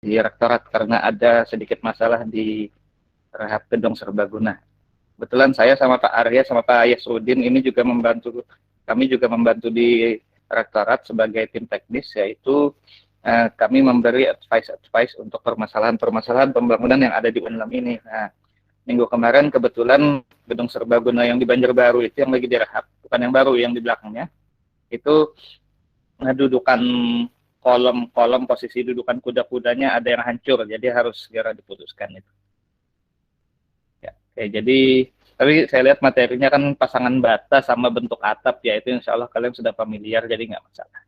di rektorat karena ada sedikit masalah di rehab gedung serbaguna. Kebetulan saya sama Pak Arya sama Pak Yasudin ini juga membantu, kami juga membantu di rektorat sebagai tim teknis, yaitu kami memberi advice untuk permasalahan pembangunan yang ada di Unlam ini. Nah, minggu kemarin kebetulan gedung serbaguna yang di Banjarbaru itu yang lagi direhab, bukan yang baru, yang di belakangnya, itu dudukan kolom posisi dudukan kuda-kudanya ada yang hancur, jadi harus segera diputuskan itu. Ya, oke, jadi tapi saya lihat materinya kan pasangan bata sama bentuk atap, ya itu insya Allah kalian sudah familiar, jadi nggak masalah.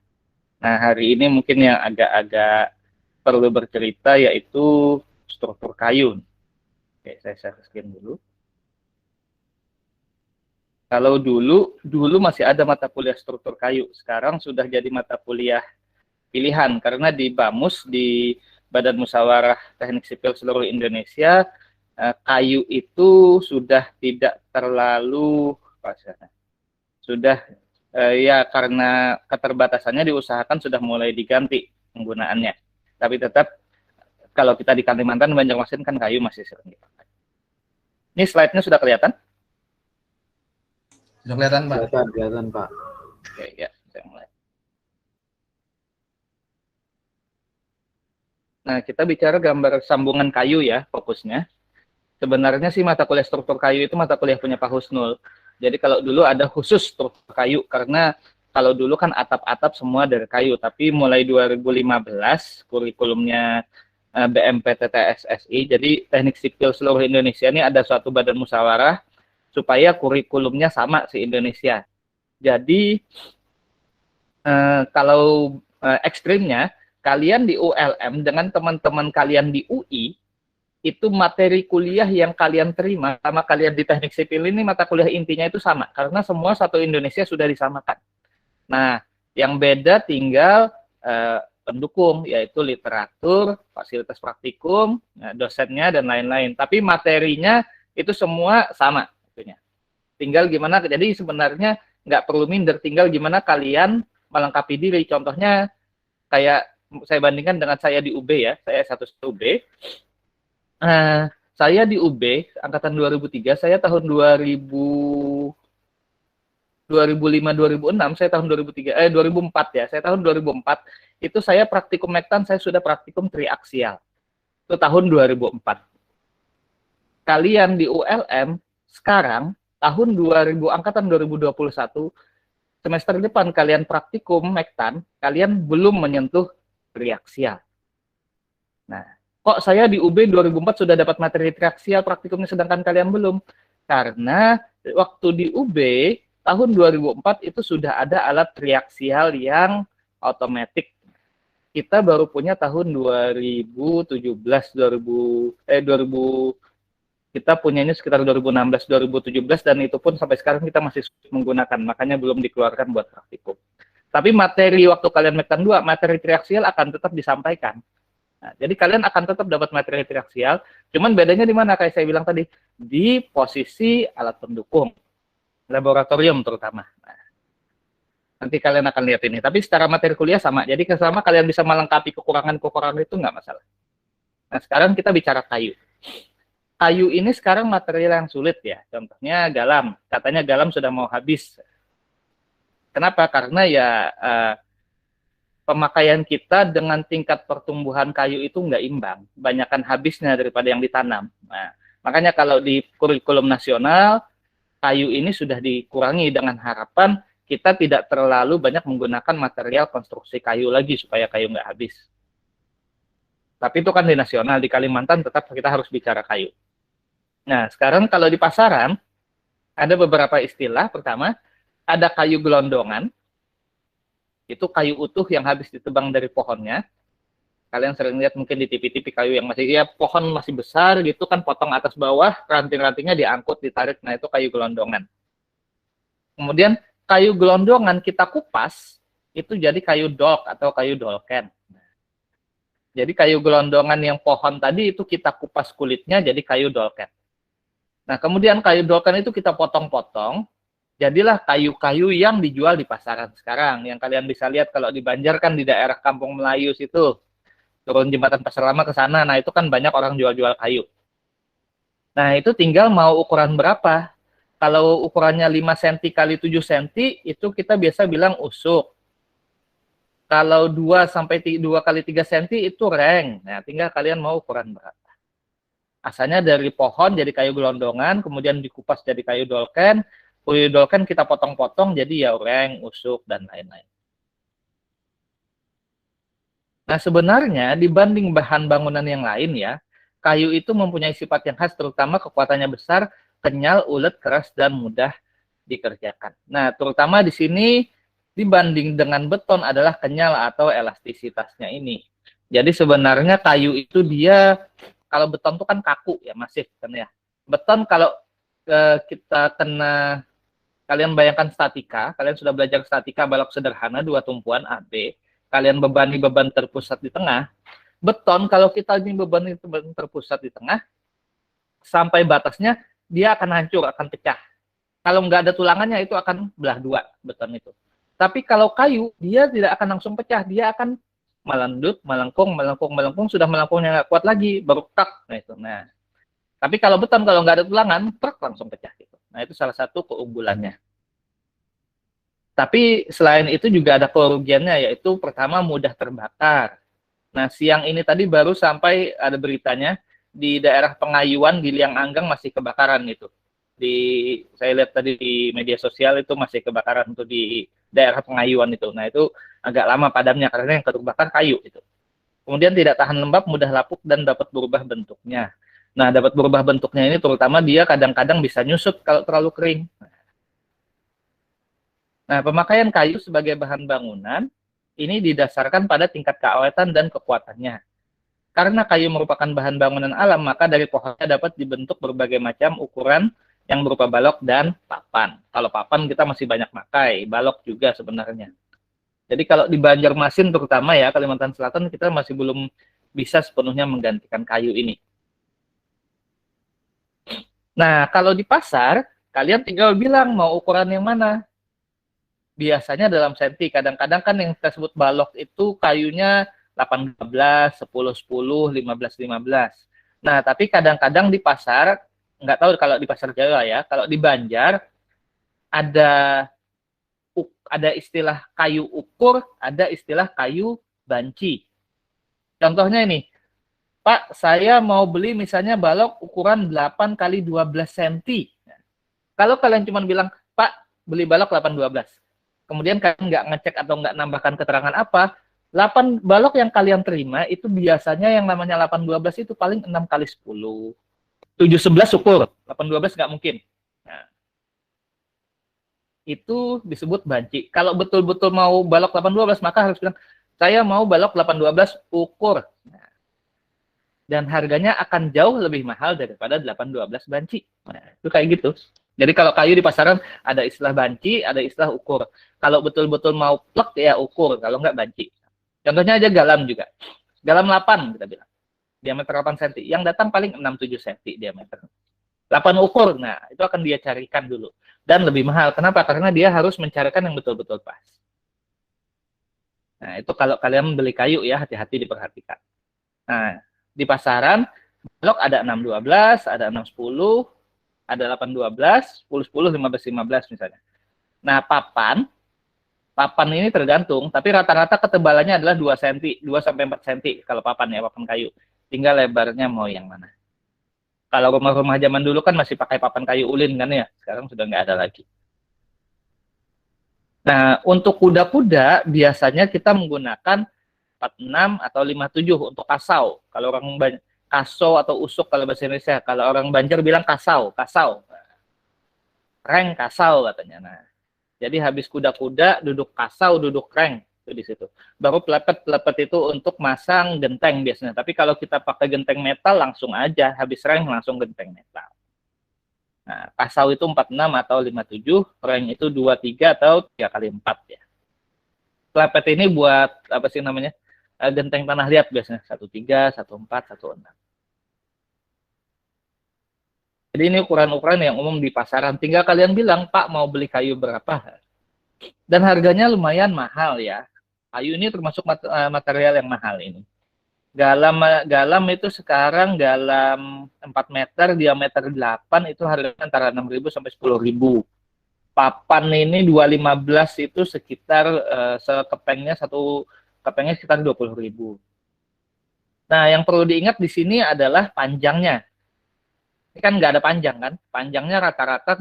Nah, hari ini mungkin yang agak-agak perlu bercerita yaitu struktur kayu. Oke, saya share screen dulu. Kalau dulu masih ada mata kuliah struktur kayu, sekarang sudah jadi mata kuliah pilihan karena di BAMUS, di Badan Musyawarah Teknik Sipil Seluruh Indonesia, kayu itu sudah tidak terlalu sudah ya karena keterbatasannya diusahakan sudah mulai diganti penggunaannya. Tapi tetap kalau kita di Kalimantan, Banjarmasin kan kayu masih sering dipakai. Ini slide-nya sudah kelihatan? Sudah kelihatan, Pak? Kelihatan, Pak. Oke, ya, saya mulai. Nah, kita bicara gambar sambungan kayu ya, fokusnya. Sebenarnya sih mata kuliah struktur kayu itu mata kuliah punya Pak Husnul. Jadi kalau dulu ada khusus struktur kayu, karena kalau dulu kan atap-atap semua dari kayu, tapi mulai 2015 kurikulumnya BMPTTSSI, jadi Teknik Sipil Seluruh Indonesia ini ada suatu badan musyawarah supaya kurikulumnya sama se-Indonesia. Jadi kalau ekstrimnya, kalian di ULM dengan teman-teman kalian di UI, itu materi kuliah yang kalian terima sama kalian di teknik sipil ini mata kuliah intinya itu sama, karena semua satu Indonesia sudah disamakan. Nah, yang beda tinggal pendukung, yaitu literatur, fasilitas praktikum, dosennya, dan lain-lain. Tapi materinya itu semua sama. Tinggal gimana, jadi sebenarnya nggak perlu minder, tinggal gimana kalian melengkapi diri. Contohnya, kayak saya bandingkan dengan saya di UB ya, saya satu UB, saya di UB angkatan 2003, saya tahun 2005-2006, saya tahun 2004 ya, saya tahun 2004, itu saya praktikum Mektan, saya sudah praktikum triaksial, itu tahun 2004. Kalian di ULM sekarang, tahun 2000, angkatan 2021, semester depan kalian praktikum Mektan, kalian belum menyentuh triaksial. Nah, kok saya di UB 2004 sudah dapat materi triaksial praktikumnya sedangkan kalian belum? Karena waktu di UB tahun 2004 itu sudah ada alat triaksial yang otomatis. Kita baru punya tahun 2017, 2000 kita punyanya sekitar 2016, 2017, dan itu pun sampai sekarang kita masih menggunakan, makanya belum dikeluarkan buat praktikum. Tapi materi waktu kalian Mektan 2, materi triaksial akan tetap disampaikan. Nah, jadi kalian akan tetap dapat materi triaksial, cuman bedanya di mana? Kayak saya bilang tadi, di posisi alat pendukung, laboratorium terutama. Nah, nanti kalian akan lihat ini. Tapi secara materi kuliah sama, jadi selama kalian bisa melengkapi kekurangan-kekurangan itu nggak masalah. Nah, sekarang kita bicara kayu. Kayu ini sekarang material yang sulit ya, contohnya galam. Katanya galam sudah mau habis. Kenapa? Karena ya pemakaian kita dengan tingkat pertumbuhan kayu itu nggak imbang, banyakkan habisnya daripada yang ditanam. Nah, makanya kalau di kurikulum nasional, kayu ini sudah dikurangi dengan harapan kita tidak terlalu banyak menggunakan material konstruksi kayu lagi supaya kayu nggak habis. Tapi itu kan di nasional, di Kalimantan tetap kita harus bicara kayu. Nah, sekarang kalau di pasaran, ada beberapa istilah. Pertama, ada kayu gelondongan. Itu kayu utuh yang habis ditebang dari pohonnya. Kalian sering lihat mungkin di TV-TV kayu yang masih, ya pohon masih besar gitu kan, potong atas bawah, ranting-rantingnya diangkut, ditarik, nah itu kayu gelondongan. Kemudian kayu gelondongan kita kupas, itu jadi kayu dolk atau kayu dolken. Jadi kayu gelondongan yang pohon tadi itu kita kupas kulitnya jadi kayu dolken. Nah kemudian kayu dolken itu kita potong-potong, jadilah kayu-kayu yang dijual di pasaran sekarang. Yang kalian bisa lihat kalau di Banjar kan di daerah Kampung Melayu situ. turun jembatan Pasar Lama ke sana. Nah, itu kan banyak orang jual-jual kayu. Nah, itu tinggal mau ukuran berapa. Kalau ukurannya 5 cm kali 7 cm, itu kita biasa bilang usuk. Kalau 2 sampai 2 kali 3 cm itu reng. Nah, tinggal kalian mau ukuran berapa. Asalnya dari pohon jadi kayu gelondongan, kemudian dikupas jadi kayu dolken. Kayu dolken kita potong-potong jadi ya reng, usuk, dan lain-lain. Nah, sebenarnya dibanding bahan bangunan yang lain ya, kayu itu mempunyai sifat yang khas, terutama kekuatannya besar, kenyal, ulet, keras, dan mudah dikerjakan. Nah, terutama di sini dibanding dengan beton adalah kenyal atau elastisitasnya ini. Jadi sebenarnya kayu itu dia, kalau beton itu kan kaku ya, masif kan ya. Beton kalau kita kena, kalian bayangkan statika, kalian sudah belajar statika balok sederhana, dua tumpuan AB, kalian bebani beban terpusat di tengah. Beton kalau kita ini beban terpusat di tengah, sampai batasnya dia akan hancur, akan pecah. Kalau nggak ada tulangannya itu akan belah dua beton itu. Tapi kalau kayu dia tidak akan langsung pecah, dia akan melendut, melengkung, melengkung, melengkung, sudah melengkungnya nggak kuat lagi, baru tak. Nah itu. Nah, tapi kalau beton kalau nggak ada tulangan, truk langsung pecah gitu. Nah itu salah satu keunggulannya. Tapi selain itu juga ada kerugiannya, yaitu pertama mudah terbakar. Nah, siang ini tadi baru sampai ada beritanya di daerah Pengayuan di Liang Anggang masih kebakaran itu. Saya lihat tadi di media sosial itu masih kebakaran itu di daerah Pengayuan itu. Nah, itu agak lama padamnya karena yang terbakar kayu itu. Kemudian tidak tahan lembab, mudah lapuk dan dapat berubah bentuknya. Nah, dapat berubah bentuknya ini terutama dia kadang-kadang bisa nyusut kalau terlalu kering. Nah, pemakaian kayu sebagai bahan bangunan ini didasarkan pada tingkat keawetan dan kekuatannya. Karena kayu merupakan bahan bangunan alam, maka dari pohonnya dapat dibentuk berbagai macam ukuran yang berupa balok dan papan. Kalau papan kita masih banyak pakai, balok juga sebenarnya. Jadi kalau di Banjarmasin terutama ya, Kalimantan Selatan, kita masih belum bisa sepenuhnya menggantikan kayu ini. Nah, kalau di pasar, kalian tinggal bilang mau ukuran yang mana. Biasanya dalam senti, kadang-kadang kan yang kita sebut balok itu kayunya 18, 10, 10, 15, 15. Nah, tapi kadang-kadang di pasar, nggak tahu kalau di pasar Jawa ya, kalau di Banjar, ada istilah kayu ukur, ada istilah kayu banci. Contohnya ini, Pak, saya mau beli misalnya balok ukuran 8 kali 12 cm. Kalau kalian cuma bilang, Pak, beli balok 8-12. Kemudian kalian nggak ngecek atau nggak nambahkan keterangan apa, 8 balok yang kalian terima itu biasanya yang namanya 8-12 itu paling 6 kali 10. 7-11 ukur, 8-12 nggak mungkin. Nah, itu disebut banci. Kalau betul-betul mau balok 8-12, maka harus bilang, saya mau balok 8-12 ukur. Nah, dan harganya akan jauh lebih mahal daripada 8-12 banci. Nah, itu kayak gitu. Jadi kalau kayu di pasaran ada istilah banci, ada istilah ukur. Kalau betul-betul mau plek ya ukur, kalau nggak banci. Contohnya aja galam juga. Galam 8 kita bilang. Diameter 8 cm. Yang datang paling 6-7 cm diameter. 8 ukur, nah itu akan dia carikan dulu. Dan lebih mahal. Kenapa? Karena dia harus mencarikan yang betul-betul pas. Nah itu kalau kalian beli kayu ya, hati-hati diperhatikan. Nah di pasaran, blok ada 6-12, ada 6-10, ada 8-12, 10-10, 15-15 misalnya. Nah papan ini tergantung, tapi rata-rata ketebalannya adalah 2 cm, 2-4 cm kalau papan ya, papan kayu. Tinggal lebarnya mau yang mana. Kalau rumah-rumah zaman dulu kan masih pakai papan kayu ulin kan ya, sekarang sudah nggak ada lagi. Nah, untuk kuda-kuda biasanya kita menggunakan 46 atau 57 untuk kasau. Kalau orang kasau atau usuk kalau bahasa Indonesia, kalau orang Banjar bilang kasau. Reng kasau katanya. Nah, jadi habis kuda-kuda duduk kasau, duduk reng itu di situ. Baru pelepet itu untuk masang genteng biasanya. Tapi kalau kita pakai genteng metal langsung aja habis reng langsung genteng metal. Nah, kasau itu 46 atau 57, reng itu 23 atau 3 kali 4 ya. Pelepet ini buat apa sih namanya? Genteng tanah liat biasanya 13, 14, 16. Jadi ini ukuran-ukuran yang umum di pasaran. Tinggal kalian bilang, Pak mau beli kayu berapa? Dan harganya lumayan mahal ya. Kayu ini termasuk material yang mahal ini. Galam galam itu sekarang galam 4 meter, diameter 8 itu harganya antara 6.000 sampai 10.000. Papan ini 215 itu sekitar sekepengnya satu kepengnya sekitar 20.000. Nah, yang perlu diingat di sini adalah panjangnya. Ini kan nggak ada panjang kan? Panjangnya rata-rata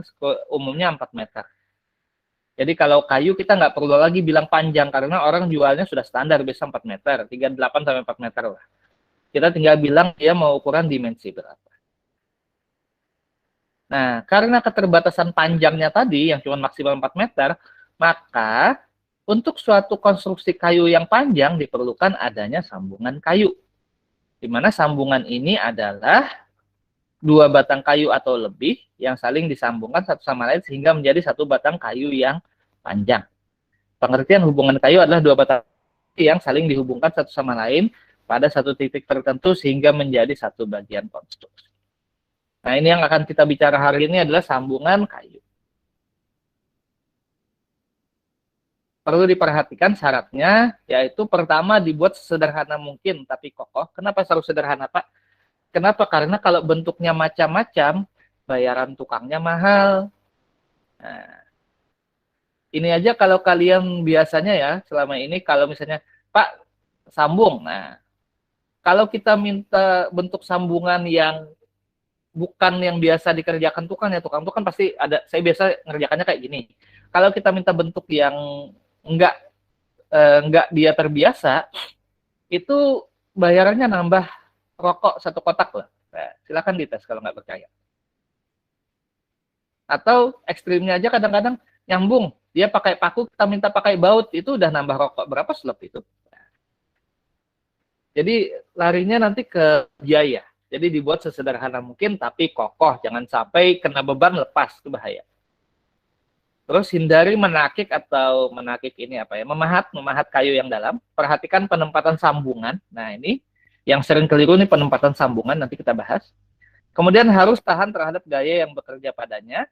umumnya 4 meter. Jadi kalau kayu kita nggak perlu lagi bilang panjang karena orang jualnya sudah standar biasa 4 meter, 38 sampai 4 meter lah. Kita tinggal bilang dia mau ukuran dimensi berapa. Nah, karena keterbatasan panjangnya tadi yang cuma maksimal 4 meter, maka untuk suatu konstruksi kayu yang panjang diperlukan adanya sambungan kayu. Di mana sambungan ini adalah dua batang kayu atau lebih yang saling disambungkan satu sama lain sehingga menjadi satu batang kayu yang panjang. Pengertian hubungan kayu adalah dua batang kayu yang saling dihubungkan satu sama lain pada satu titik tertentu sehingga menjadi satu bagian konstruksi. Nah, ini yang akan kita bicara hari ini adalah sambungan kayu. Perlu diperhatikan syaratnya, yaitu pertama dibuat sesederhana mungkin, tapi kokoh. Kenapa harus sederhana, Pak? Kenapa? Karena kalau bentuknya macam-macam, bayaran tukangnya mahal. Nah, ini aja kalau kalian biasanya ya, selama ini kalau misalnya, Pak, sambung. Nah, kalau kita minta bentuk sambungan yang bukan yang biasa dikerjakan tukang ya, tukang itu kan pasti ada, saya biasa ngerjakannya kayak gini. Kalau kita minta bentuk yang enggak dia terbiasa, itu bayarannya nambah rokok satu kotak lah. Nah, silakan dites kalau nggak percaya. Atau ekstrimnya aja kadang-kadang nyambung, dia pakai paku, kita minta pakai baut, itu udah nambah rokok berapa slop itu. Jadi larinya nanti ke biaya. Jadi dibuat sesederhana mungkin tapi kokoh, jangan sampai kena beban lepas, itu bahaya. Terus hindari menakik atau menakik ini apa ya, memahat kayu yang dalam. Perhatikan penempatan sambungan. Nah, ini yang sering keliru nih penempatan sambungan, nanti kita bahas. Kemudian harus tahan terhadap gaya yang bekerja padanya.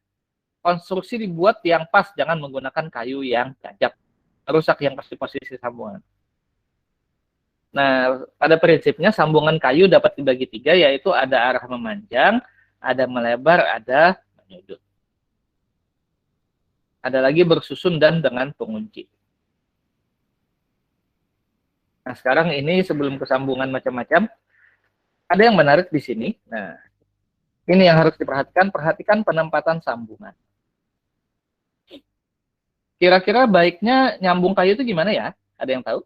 Konstruksi dibuat yang pas, jangan menggunakan kayu yang cacat. Rusak yang pasti posisi sambungan. Nah, pada prinsipnya sambungan kayu dapat dibagi tiga, yaitu ada arah memanjang, ada melebar, ada menyudut. Ada lagi bersusun dan dengan pengunci. Nah, sekarang ini sebelum kesambungan macam-macam, ada yang menarik di sini. Nah, ini yang harus diperhatikan, perhatikan penempatan sambungan. Kira-kira baiknya nyambung kayu itu gimana ya? Ada yang tahu?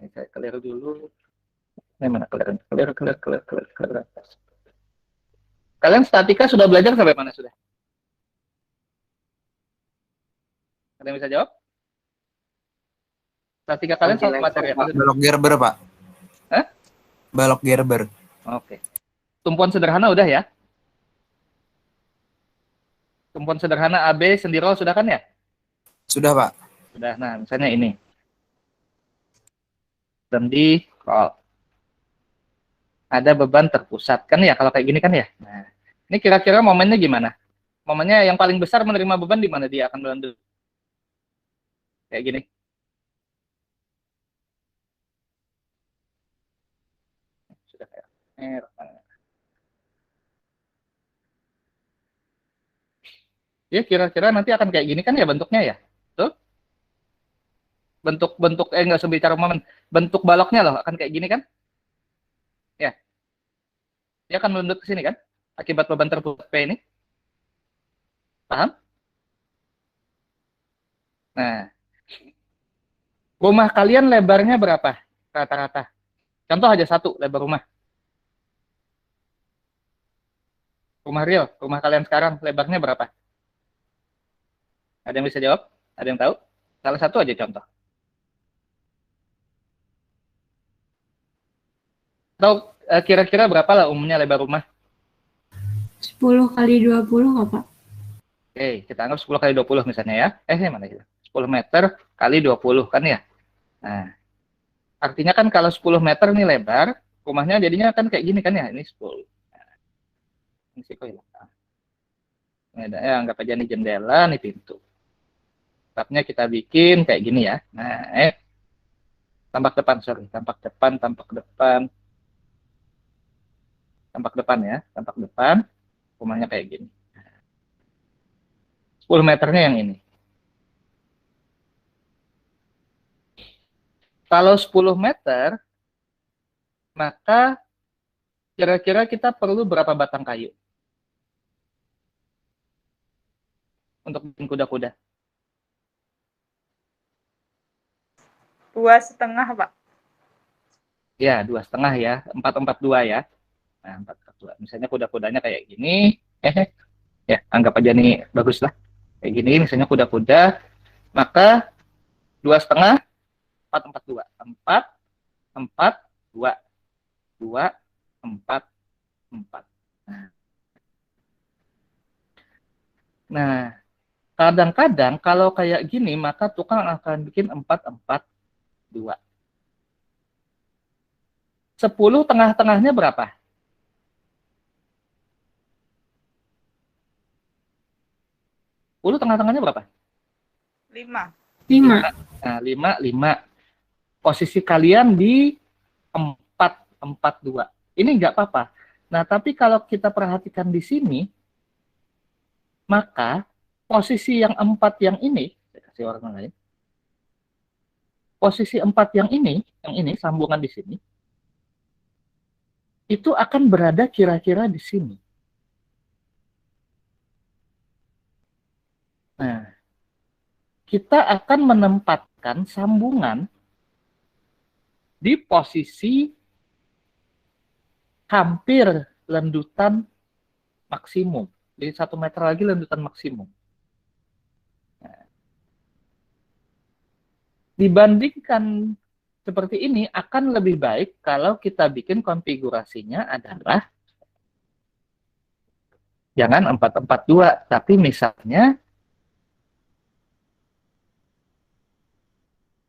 Ini saya clear dulu. Ini mana clear. Kalian statika sudah belajar sampai mana sudah? Ada yang bisa jawab? Statika kalian sama materi apa? Balok Gerber, Pak. Hah? Balok Gerber. Oke. Tumpuan sederhana udah ya? Tumpuan sederhana AB sendirol sudah kan ya? Sudah, Pak. Sudah. Nah, misalnya ini. Sendirol. Ada beban terpusat kan ya kalau kayak gini kan ya? Nah, ini kira-kira momennya gimana? Momennya yang paling besar menerima beban di mana dia akan melandui? Kayak gini. Sudah kayak ya kira-kira nanti akan kayak gini kan ya bentuknya ya? Tuh. Bentuk nggak usah bicara momen. Bentuk baloknya loh akan kayak gini kan? Ya. Dia akan melendut ke sini kan? Akibat beban terpusat P ini. Paham? Nah, rumah kalian lebarnya berapa rata-rata? Contoh aja satu lebar rumah. Rumah real, rumah kalian sekarang lebarnya berapa? Ada yang bisa jawab? Ada yang tahu? Salah satu aja contoh. Atau kira-kira berapa lah umumnya lebar rumah? 10 kali 20 nggak, Pak? Oke, kita anggap 10 kali 20 misalnya ya. Mana itu? 10 meter kali 20 kan ya? Nah, artinya kan kalau 10 meter nih lebar, rumahnya jadinya kan kayak gini kan ya? Ini 10. Nah, ini sih kok hilang. Nah, ya, anggap aja nih jendela, nih pintu. Tetapnya kita bikin kayak gini ya. Nah, tampak depan, sorry. Tampak depan, tampak depan. Tampak depan ya. Tampak depan. Rumahnya kayak gini. 10 meternya yang ini. Kalau 10 meter, maka kira-kira kita perlu berapa batang kayu untuk bikin kuda-kuda? 2,5, Pak. Ya, 2,5 ya. 4-4-2 ya. Nah, 4-4-2. Misalnya kuda-kudanya kayak gini. Ya, anggap aja nih bagus lah. Kayak gini, misalnya kuda-kuda. Maka 2,5, 4-4-2. 4-4-2. 2-4-4. Nah, kadang-kadang kalau kayak gini, maka tukang akan bikin 4-4-2. 10 tengah-tengahnya berapa? 10 tengah-tengahnya berapa? 5. 5. Nah, 5. Posisi kalian di 4-4-2. Ini nggak apa-apa. Nah, tapi kalau kita perhatikan di sini, maka posisi yang 4 yang ini, saya kasih warna lain. Posisi 4 yang ini, sambungan di sini, itu akan berada kira-kira di sini. Nah, kita akan menempatkan sambungan di posisi hampir lendutan maksimum. Jadi 1 meter lagi lendutan maksimum. Nah, dibandingkan seperti ini, akan lebih baik kalau kita bikin konfigurasinya adalah jangan 4-4-2, tapi misalnya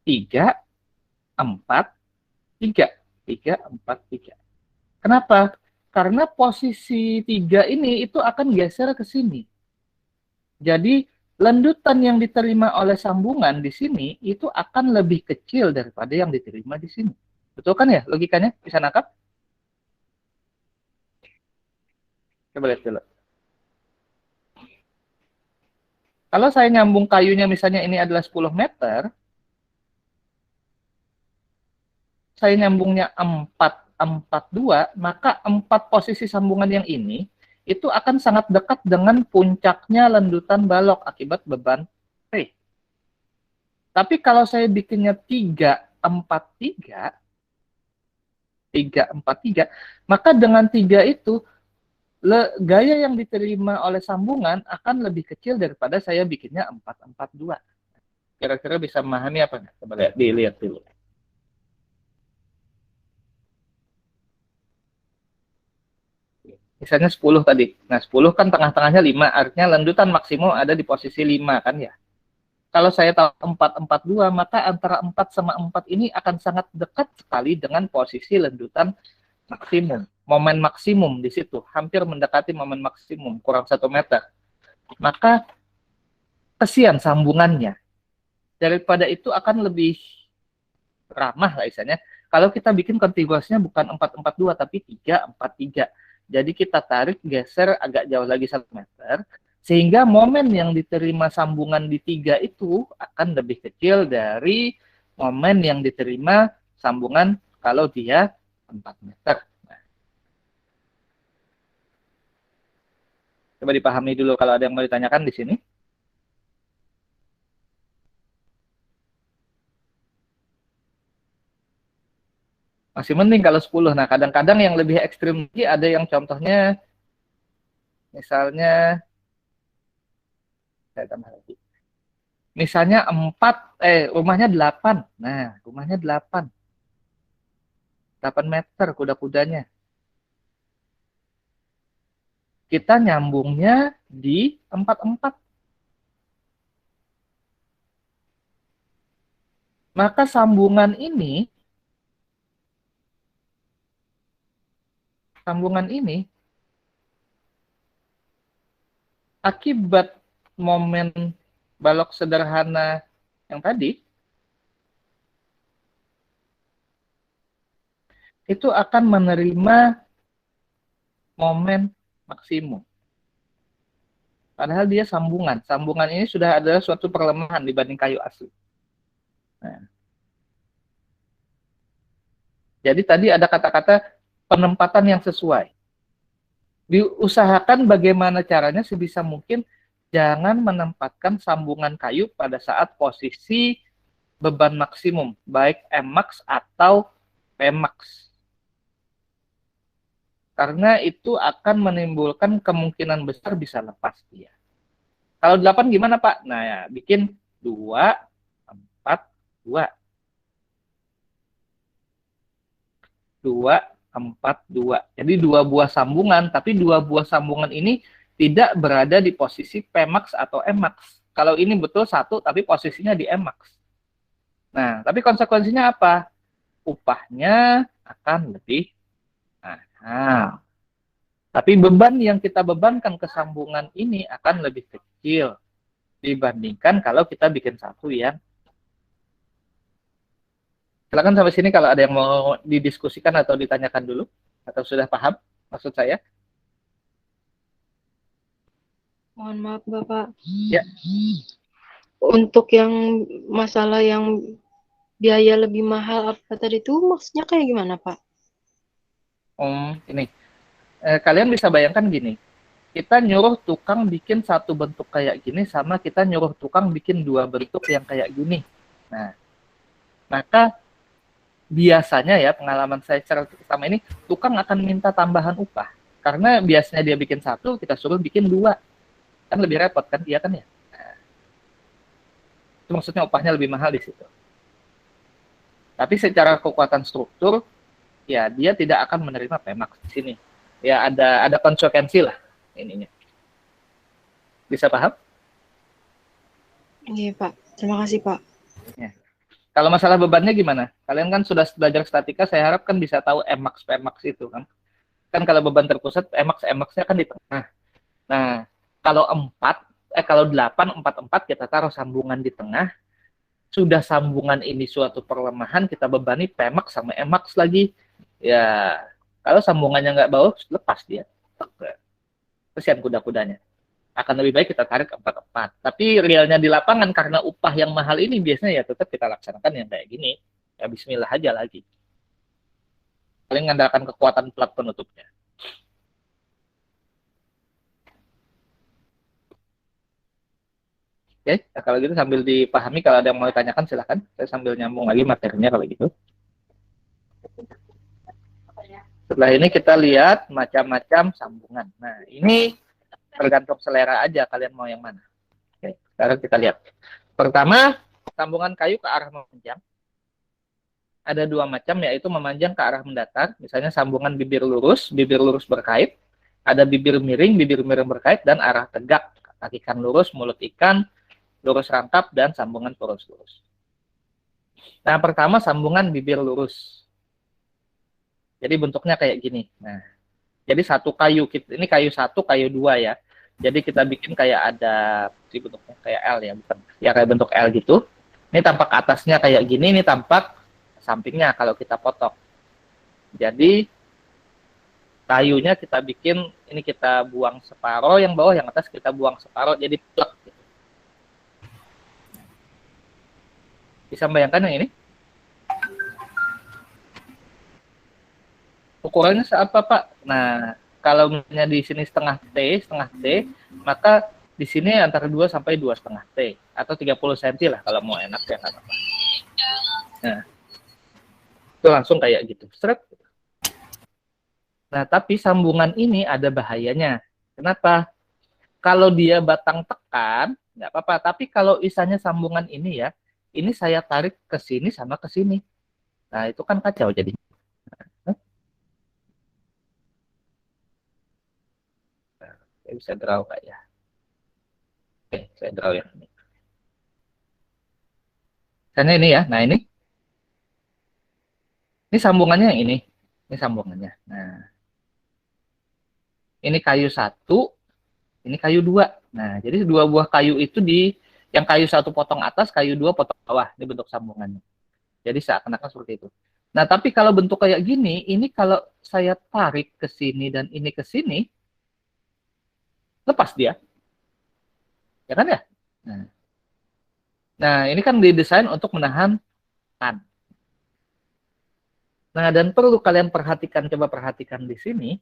3-4-3. 3-4-3. Kenapa? Karena posisi 3 ini itu akan geser ke sini. Jadi, lendutan yang diterima oleh sambungan di sini itu akan lebih kecil daripada yang diterima di sini. Betul kan ya logikanya? Bisa nangkap? Coba lihat dulu. Kalau saya nyambung kayunya misalnya ini adalah 10 meter, saya nyambungnya 4-4-2, maka 4 posisi sambungan yang ini itu akan sangat dekat dengan puncaknya lendutan balok akibat beban P. Tapi kalau saya bikinnya 3-4-3, maka dengan 3 itu gaya yang diterima oleh sambungan akan lebih kecil daripada saya bikinnya 4-4-2. Kira-kira bisa memahami apa nggak? Coba lihat, dilihat dulu. Misalnya 10 tadi. Nah, 10 kan tengah-tengahnya 5, artinya lendutan maksimum ada di posisi 5 kan ya. Kalau saya tahu 4-4-2, maka antara 4 sama 4 ini akan sangat dekat sekali dengan posisi lendutan maksimum. Momen maksimum di situ, hampir mendekati momen maksimum, kurang 1 meter. Maka kesian sambungannya. Daripada itu akan lebih ramah lah istilahnya. Kalau kita bikin konfigurasinya bukan 4-4-2, tapi 3-4-3. Jadi kita tarik, geser agak jauh lagi 1 meter, sehingga momen yang diterima sambungan di 3 itu akan lebih kecil dari momen yang diterima sambungan kalau dia 4 meter. Nah, coba dipahami dulu kalau ada yang mau ditanyakan di sini. Masih mending kalau 10. Nah, kadang-kadang yang lebih ekstrim lagi ada yang contohnya, misalnya, saya tambah lagi. Misalnya 4, rumahnya 8. Nah, rumahnya 8 meter kuda-kudanya. Kita nyambungnya di 4-4. Maka sambungan ini akibat momen balok sederhana yang tadi, itu akan menerima momen maksimum. Padahal dia sambungan. Sambungan ini sudah adalah suatu perlemahan dibanding kayu asli. Nah. Jadi tadi ada kata-kata penempatan yang sesuai. Diusahakan bagaimana caranya sebisa mungkin jangan menempatkan sambungan kayu pada saat posisi beban maksimum, baik Mmax atau Pmax. Karena itu akan menimbulkan kemungkinan besar bisa lepas dia. Kalau 8 gimana, Pak? Nah, ya, bikin 2, 4, 2. 2, 4, 2. Jadi 2 buah sambungan, tapi 2 buah sambungan ini tidak berada di posisi Pmax atau Mmax. Kalau ini betul 1, tapi posisinya di Mmax. Nah, tapi konsekuensinya apa? Upahnya akan lebih mahal. Tapi beban yang kita bebankan ke sambungan ini akan lebih kecil dibandingkan kalau kita bikin satu yang. Silakan sampai sini kalau ada yang mau didiskusikan atau ditanyakan dulu, atau sudah paham maksud saya. Mohon maaf Bapak. Ya. Untuk yang masalah yang biaya lebih mahal apa tadi itu maksudnya kayak gimana Pak? Ini. Kalian bisa bayangkan gini. Kita nyuruh tukang bikin satu bentuk kayak gini sama kita nyuruh tukang bikin 2 bentuk yang kayak gini. Nah, maka biasanya ya pengalaman saya secara sama ini, tukang akan minta tambahan upah. Karena biasanya dia bikin 1, kita suruh bikin 2. Kan lebih repot kan, iya kan ya? Nah, itu maksudnya upahnya lebih mahal di situ. Tapi secara kekuatan struktur, ya dia tidak akan menerima Pmax di sini. Ya ada konsekuensi lah ininya. Bisa paham? Iya Pak, terima kasih Pak. Ya. Kalau masalah bebannya gimana? Kalian kan sudah belajar statika, saya harap kan bisa tahu Mmax, Pmax itu kan. Kan kalau beban terpusat, Mmax-nya kan di tengah. Nah, kalau 8, 4 kita taruh sambungan di tengah. Sudah sambungan ini suatu perlemahan, kita bebani Pmax sama Mmax lagi. Ya, kalau sambungannya nggak bagus, lepas dia. Kesian kuda-kudanya. Akan lebih baik kita tarik 4-4. Tapi realnya di lapangan karena upah yang mahal ini biasanya ya tetap kita laksanakan yang kayak gini. Ya bismillah aja lagi. Paling mengandalkan kekuatan plat penutupnya. Oke, nah kalau gitu sambil dipahami, kalau ada yang mau ditanyakan silahkan. Saya sambil nyambung lagi materinya kalau gitu. Setelah ini kita lihat macam-macam sambungan. Nah, ini tergantung selera aja kalian mau yang mana. Oke, sekarang kita lihat. Pertama, sambungan kayu ke arah memanjang. Ada 2 macam, yaitu memanjang ke arah mendatar. Misalnya sambungan bibir lurus berkait. Ada bibir miring berkait, dan arah tegak. Kaki ikan lurus, mulut ikan, lurus rangkap, dan sambungan poros lurus. Nah, pertama sambungan bibir lurus. Jadi bentuknya kayak gini. Nah, jadi satu kayu, ini kayu 1, kayu 2 ya. Jadi kita bikin kayak ada bentuknya kayak L ya, bukan? Ya kayak bentuk L gitu. Ini tampak atasnya kayak gini, ini tampak sampingnya kalau kita potong. Jadi kayunya kita bikin, ini kita buang separoh, yang bawah, yang atas kita buang separoh, jadi plek. Gitu. Bisa membayangkan yang ini? Ukurannya seapa, Pak? Nah, kalau misalnya di sini setengah T, maka di sini antara 2 sampai 2,5 T atau 30 cm lah kalau mau enak ya nggak apa-apa. Nah, itu langsung kayak gitu. Seret. Nah, tapi sambungan ini ada bahayanya. Kenapa? Kalau dia batang tekan, nggak apa-apa. Tapi kalau misalnya sambungan ini ya, ini saya tarik ke sini sama ke sini. Nah, itu kan kacau jadinya. Saya bisa draw Kak ya. Oke, saya draw yang ini. Misalnya ini ya, nah ini. Ini sambungannya yang ini. Ini sambungannya. Nah, ini kayu 1, ini kayu 2. Nah, jadi 2 buah kayu itu Yang kayu satu potong atas, kayu dua potong bawah. Ini bentuk sambungannya. Jadi seakan-akan seperti itu. Nah, tapi kalau bentuk kayak gini, ini kalau saya tarik ke sini dan ini ke sini, lepas dia. Ya kan ya? Nah, ini kan didesain untuk menahan kan. Nah, dan perlu kalian perhatikan, coba perhatikan di sini.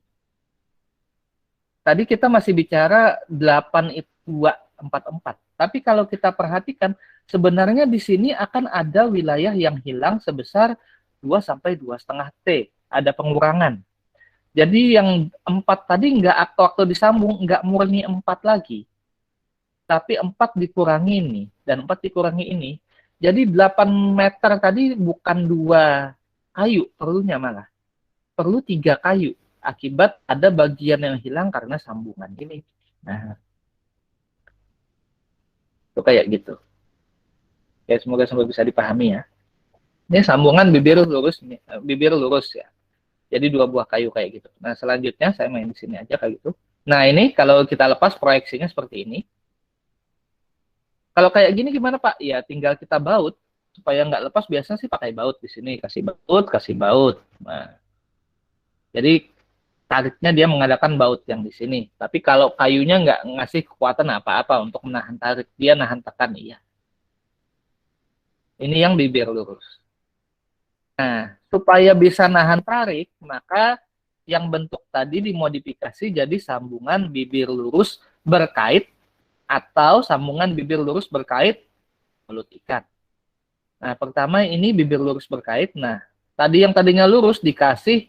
Tadi kita masih bicara 8 itu 2, 4, 4. Tapi kalau kita perhatikan, sebenarnya di sini akan ada wilayah yang hilang sebesar 2 sampai 2,5 T. Ada pengurangan. Jadi yang 4 tadi nggak waktu disambung, nggak murni 4 lagi. Tapi 4 dikurangi ini, dan 4 dikurangi ini. Jadi 8 meter tadi bukan 2 kayu perlunya malah. Perlu 3 kayu. Akibat ada bagian yang hilang karena sambungan ini. Nah, itu kayak gitu. Ya, semoga bisa dipahami ya. Ini sambungan bibir lurus ya. Jadi 2 buah kayu kayak gitu. Nah, selanjutnya saya main di sini aja kayak gitu. Nah, ini kalau kita lepas proyeksinya seperti ini. Kalau kayak gini gimana Pak? Ya tinggal kita baut. Supaya nggak lepas biasanya sih pakai baut di sini. Kasih baut. Nah, jadi tariknya dia mengadakan baut yang di sini. Tapi kalau kayunya nggak ngasih kekuatan apa-apa untuk menahan tarik. Dia nahan tekan, iya. Ini yang bibir lurus. Nah, supaya bisa nahan tarik, maka yang bentuk tadi dimodifikasi jadi sambungan bibir lurus berkait atau sambungan bibir lurus berkait mulut ikan. Nah, pertama ini bibir lurus berkait. Nah, tadi yang tadinya lurus dikasih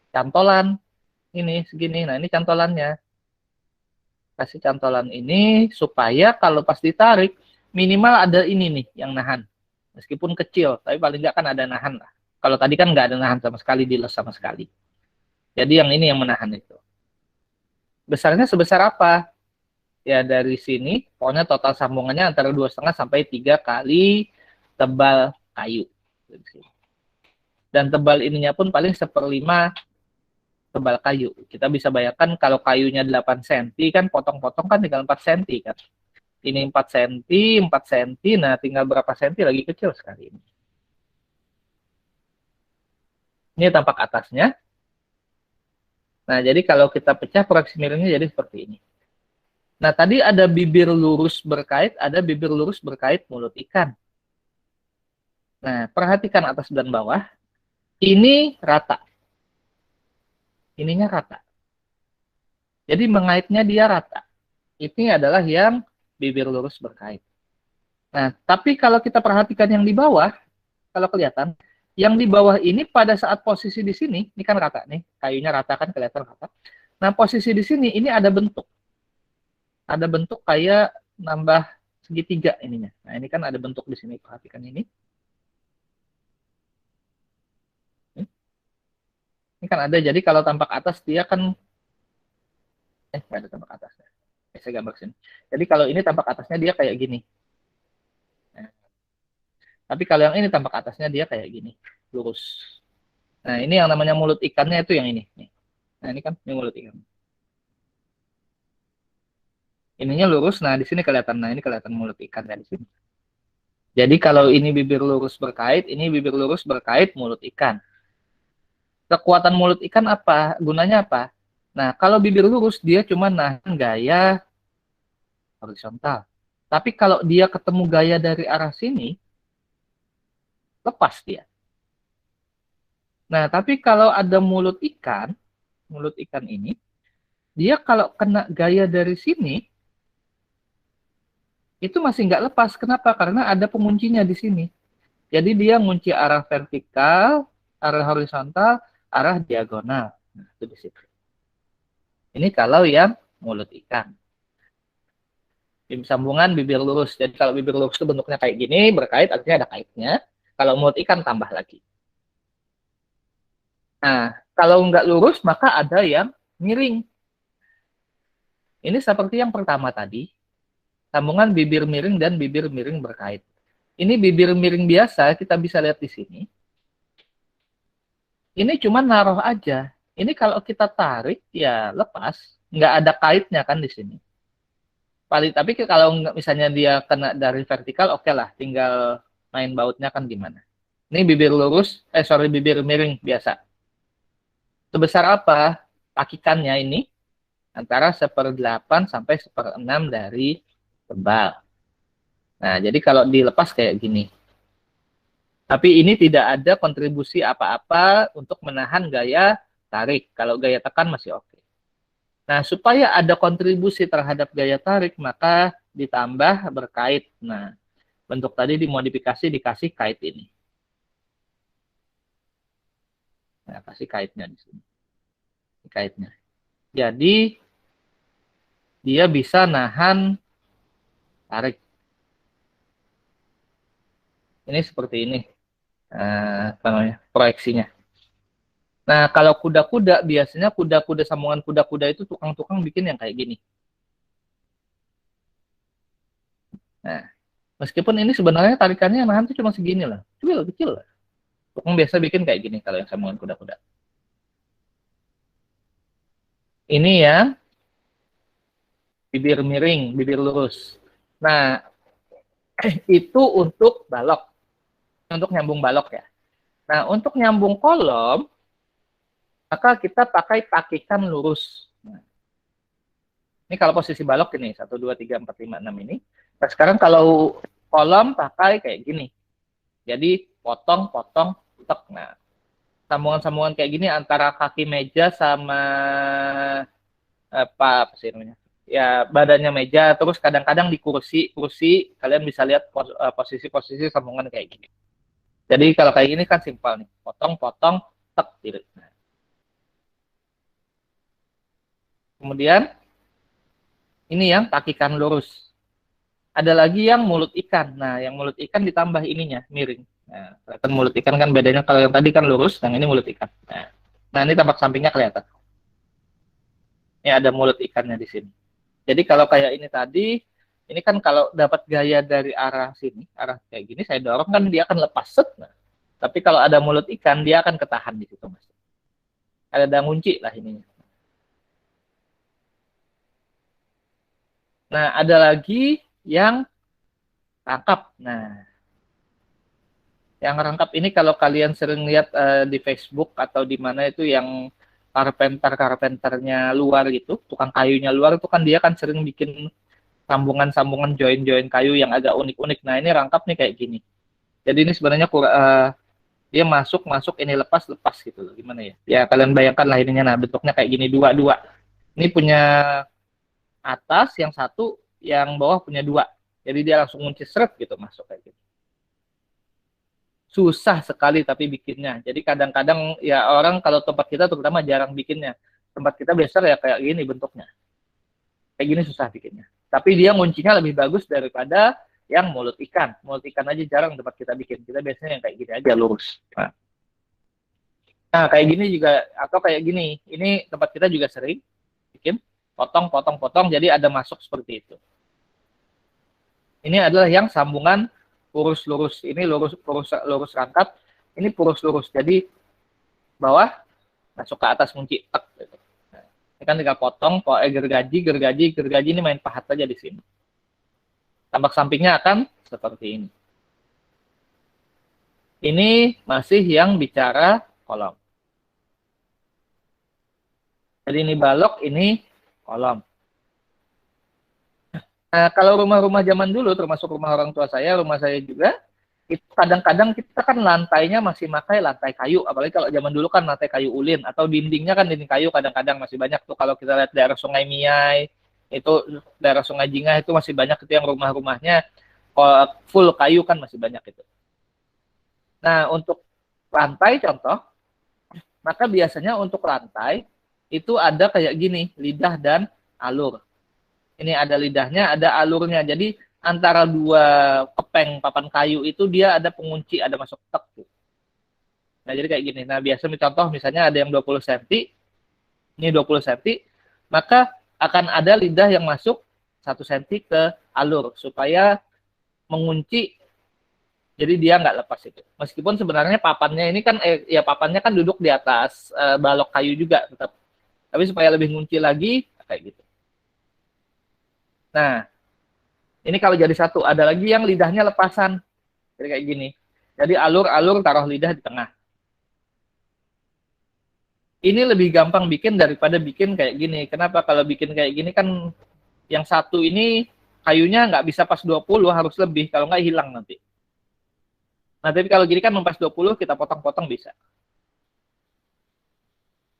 cantolan. Ini segini. Nah, ini cantolannya. Kasih cantolan ini supaya kalau pas ditarik, minimal ada ini nih yang nahan. Meskipun kecil, tapi paling nggak kan ada nahan lah. Kalau tadi kan nggak ada nahan sama sekali, diles sama sekali. Jadi yang ini yang menahan itu. Besarnya sebesar apa? Ya dari sini, pokoknya total sambungannya antara 2,5 sampai 3 kali tebal kayu. Dan tebal ininya pun paling 1/5 tebal kayu. Kita bisa bayangkan kalau kayunya 8 cm kan potong-potong kan tinggal 4 cm kan. Ini 4 cm, 4 cm, nah tinggal berapa senti lagi kecil sekali ini. Ini tampak atasnya. Nah, jadi kalau kita pecah proyeksi miringnya jadi seperti ini. Nah, tadi ada bibir lurus berkait, ada bibir lurus berkait mulut ikan. Nah, perhatikan atas dan bawah. Ini rata. Ininya rata. Jadi mengaitnya dia rata. Ini adalah yang bibir lurus berkait. Nah, tapi kalau kita perhatikan yang di bawah, kalau kelihatan, yang di bawah ini pada saat posisi di sini, ini kan rata nih, kayunya rata kan kelihatan rata. Nah, posisi di sini ini ada bentuk. Ada bentuk kayak nambah segitiga ininya. Nah, ini kan ada bentuk di sini, perhatikan ini. Ini kan ada, jadi kalau tampak atas dia kan nggak ada tampak atasnya. Saya gambar sini. Jadi kalau ini tampak atasnya dia kayak gini. Nah, tapi kalau yang ini tampak atasnya dia kayak gini, lurus. Nah, ini yang namanya mulut ikannya itu yang ini. Nah, ini kan ini mulut ikan. Ininya lurus, nah di sini kelihatan. Nah, ini kelihatan mulut ikan dari sini. Jadi kalau ini bibir lurus berkait, ini bibir lurus berkait mulut ikan. Kekuatan mulut ikan apa? Gunanya apa? Nah, kalau bibir lurus dia cuma nahan gaya horizontal. Tapi kalau dia ketemu gaya dari arah sini, lepas dia. Nah, tapi kalau ada mulut ikan ini, dia kalau kena gaya dari sini, itu masih nggak lepas. Kenapa? Karena ada penguncinya di sini. Jadi dia ngunci arah vertikal, arah horizontal, arah diagonal. Nah, itu di situ. Ini kalau yang mulut ikan. Sambungan bibir lurus. Jadi kalau bibir lurus itu bentuknya kayak gini, berkait, artinya ada kaitnya. Kalau mulut ikan tambah lagi. Nah, kalau nggak lurus, maka ada yang miring. Ini seperti yang pertama tadi. Sambungan bibir miring dan bibir miring berkait. Ini bibir miring biasa, kita bisa lihat di sini. Ini cuma naruh aja. Ini kalau kita tarik, ya lepas. Nggak ada kaitnya kan di sini. Tapi kalau misalnya dia kena dari vertikal, oke lah, tinggal main bautnya kan gimana. Ini bibir lurus, bibir miring biasa. Sebesar apa pakikannya ini? Antara 1/8 sampai 1/6 dari tebal. Nah, jadi kalau dilepas kayak gini. Tapi ini tidak ada kontribusi apa-apa untuk menahan gaya tarik. Kalau gaya tekan masih oke. Nah, supaya ada kontribusi terhadap gaya tarik, maka ditambah berkait. Nah, bentuk tadi dimodifikasi dikasih kait ini. Nah, kasih kaitnya di sini. Kaitnya. Jadi, dia bisa nahan tarik. Ini seperti ini. Apa namanya? Proyeksinya. Nah, kalau kuda-kuda, biasanya kuda-kuda sambungan kuda-kuda itu tukang-tukang bikin yang kayak gini. Nah, meskipun ini sebenarnya tarikannya nahan itu cuma segini lah. Kecil lah. Tukang biasa bikin kayak gini kalau yang sambungan kuda-kuda. Ini yang bibir miring, bibir lurus. Nah, itu untuk balok. Untuk nyambung balok ya. Nah, untuk nyambung kolom, maka kita pakai pakikan lurus. Nah, ini kalau posisi balok ini, 1, 2, 3, 4, 5, 6 ini. Nah, sekarang kalau kolom pakai kayak gini. Jadi, potong, tek. Nah, sambungan-sambungan kayak gini antara kaki meja sama apa sih namanya? Ya, badannya meja, terus kadang-kadang di kursi kalian bisa lihat posisi-posisi sambungan kayak gini. Jadi, kalau kayak gini kan simpel nih. Potong, tek, tirik. Nah. Kemudian, ini yang pakikan lurus. Ada lagi yang mulut ikan. Nah, yang mulut ikan ditambah ininya, miring. Nah, kelihatan mulut ikan kan bedanya kalau yang tadi kan lurus, yang ini mulut ikan. Nah ini tampak sampingnya kelihatan. Ini ada mulut ikannya di sini. Jadi kalau kayak ini tadi, ini kan kalau dapat gaya dari arah sini, arah kayak gini, saya dorong kan dia akan lepas set. Nah, tapi kalau ada mulut ikan, dia akan ketahan di situ, Mas. Ada ngunci lah ininya. Nah, ada lagi yang rangkap. Nah, yang rangkap ini kalau kalian sering lihat di Facebook atau di mana itu yang karpenternya luar gitu, tukang kayunya luar itu kan dia kan sering bikin sambungan-sambungan join kayu yang agak unik-unik. Nah, ini rangkap nih kayak gini. Jadi ini sebenarnya dia masuk ini lepas gitu loh. Gimana ya? Ya kalian bayangkan lah ininya. Nah, bentuknya kayak gini dua. Ini punya atas yang satu, yang bawah punya dua. Jadi dia langsung ngunci seret gitu masuk kayak gitu. Susah sekali tapi bikinnya. Jadi kadang-kadang ya orang kalau tempat kita terutama jarang bikinnya. Tempat kita biasa ya kayak gini bentuknya. Kayak gini susah bikinnya. Tapi dia nguncinya lebih bagus daripada yang mulut ikan. Mulut ikan aja jarang tempat kita bikin. Kita biasanya yang kayak gini aja lurus. Nah kayak gini juga, atau kayak gini. Ini tempat kita juga sering bikin. Potong, jadi ada masuk seperti itu. Ini adalah yang sambungan lurus. Ini lurus rangkap. Ini lurus. Jadi bawah masuk ke atas kunci. Nah, ini kan tinggal potong, gergaji ini main pahat saja di sini. Tampak sampingnya akan seperti ini. Ini masih yang bicara kolom. Jadi ini balok, ini kolom. Nah, kalau rumah-rumah zaman dulu, termasuk rumah orang tua saya, rumah saya juga, itu kadang-kadang kita kan lantainya masih pakai lantai kayu, apalagi kalau zaman dulu kan lantai kayu ulin, atau dindingnya kan dinding kayu kadang-kadang masih banyak tuh kalau kita lihat daerah Sungai Miai, itu daerah Sungai Jingah itu masih banyak itu yang rumah-rumahnya full kayu kan masih banyak itu. Nah, untuk lantai contoh, maka biasanya untuk lantai, itu ada kayak gini, lidah dan alur. Ini ada lidahnya, ada alurnya. Jadi antara dua kepeng papan kayu itu dia ada pengunci, ada masuk tek. Nah, jadi kayak gini. Nah, biasa contoh misalnya ada yang 20 cm, ini 20 cm, maka akan ada lidah yang masuk 1 cm ke alur supaya mengunci. Jadi dia nggak lepas itu. Meskipun sebenarnya papannya ini kan ya papannya kan duduk di atas balok kayu juga tetap. Tapi supaya lebih ngunci lagi kayak gitu. Nah, Ini kalau jadi satu, ada lagi yang lidahnya lepasan. Jadi kayak gini. Jadi alur-alur taruh lidah di tengah. Ini lebih gampang bikin daripada bikin kayak gini. Kenapa? Kalau bikin kayak gini kan yang satu ini kayunya nggak bisa pas 20, harus lebih. Kalau nggak hilang nanti. Nah, tapi kalau gini kan pas 20, kita potong-potong bisa.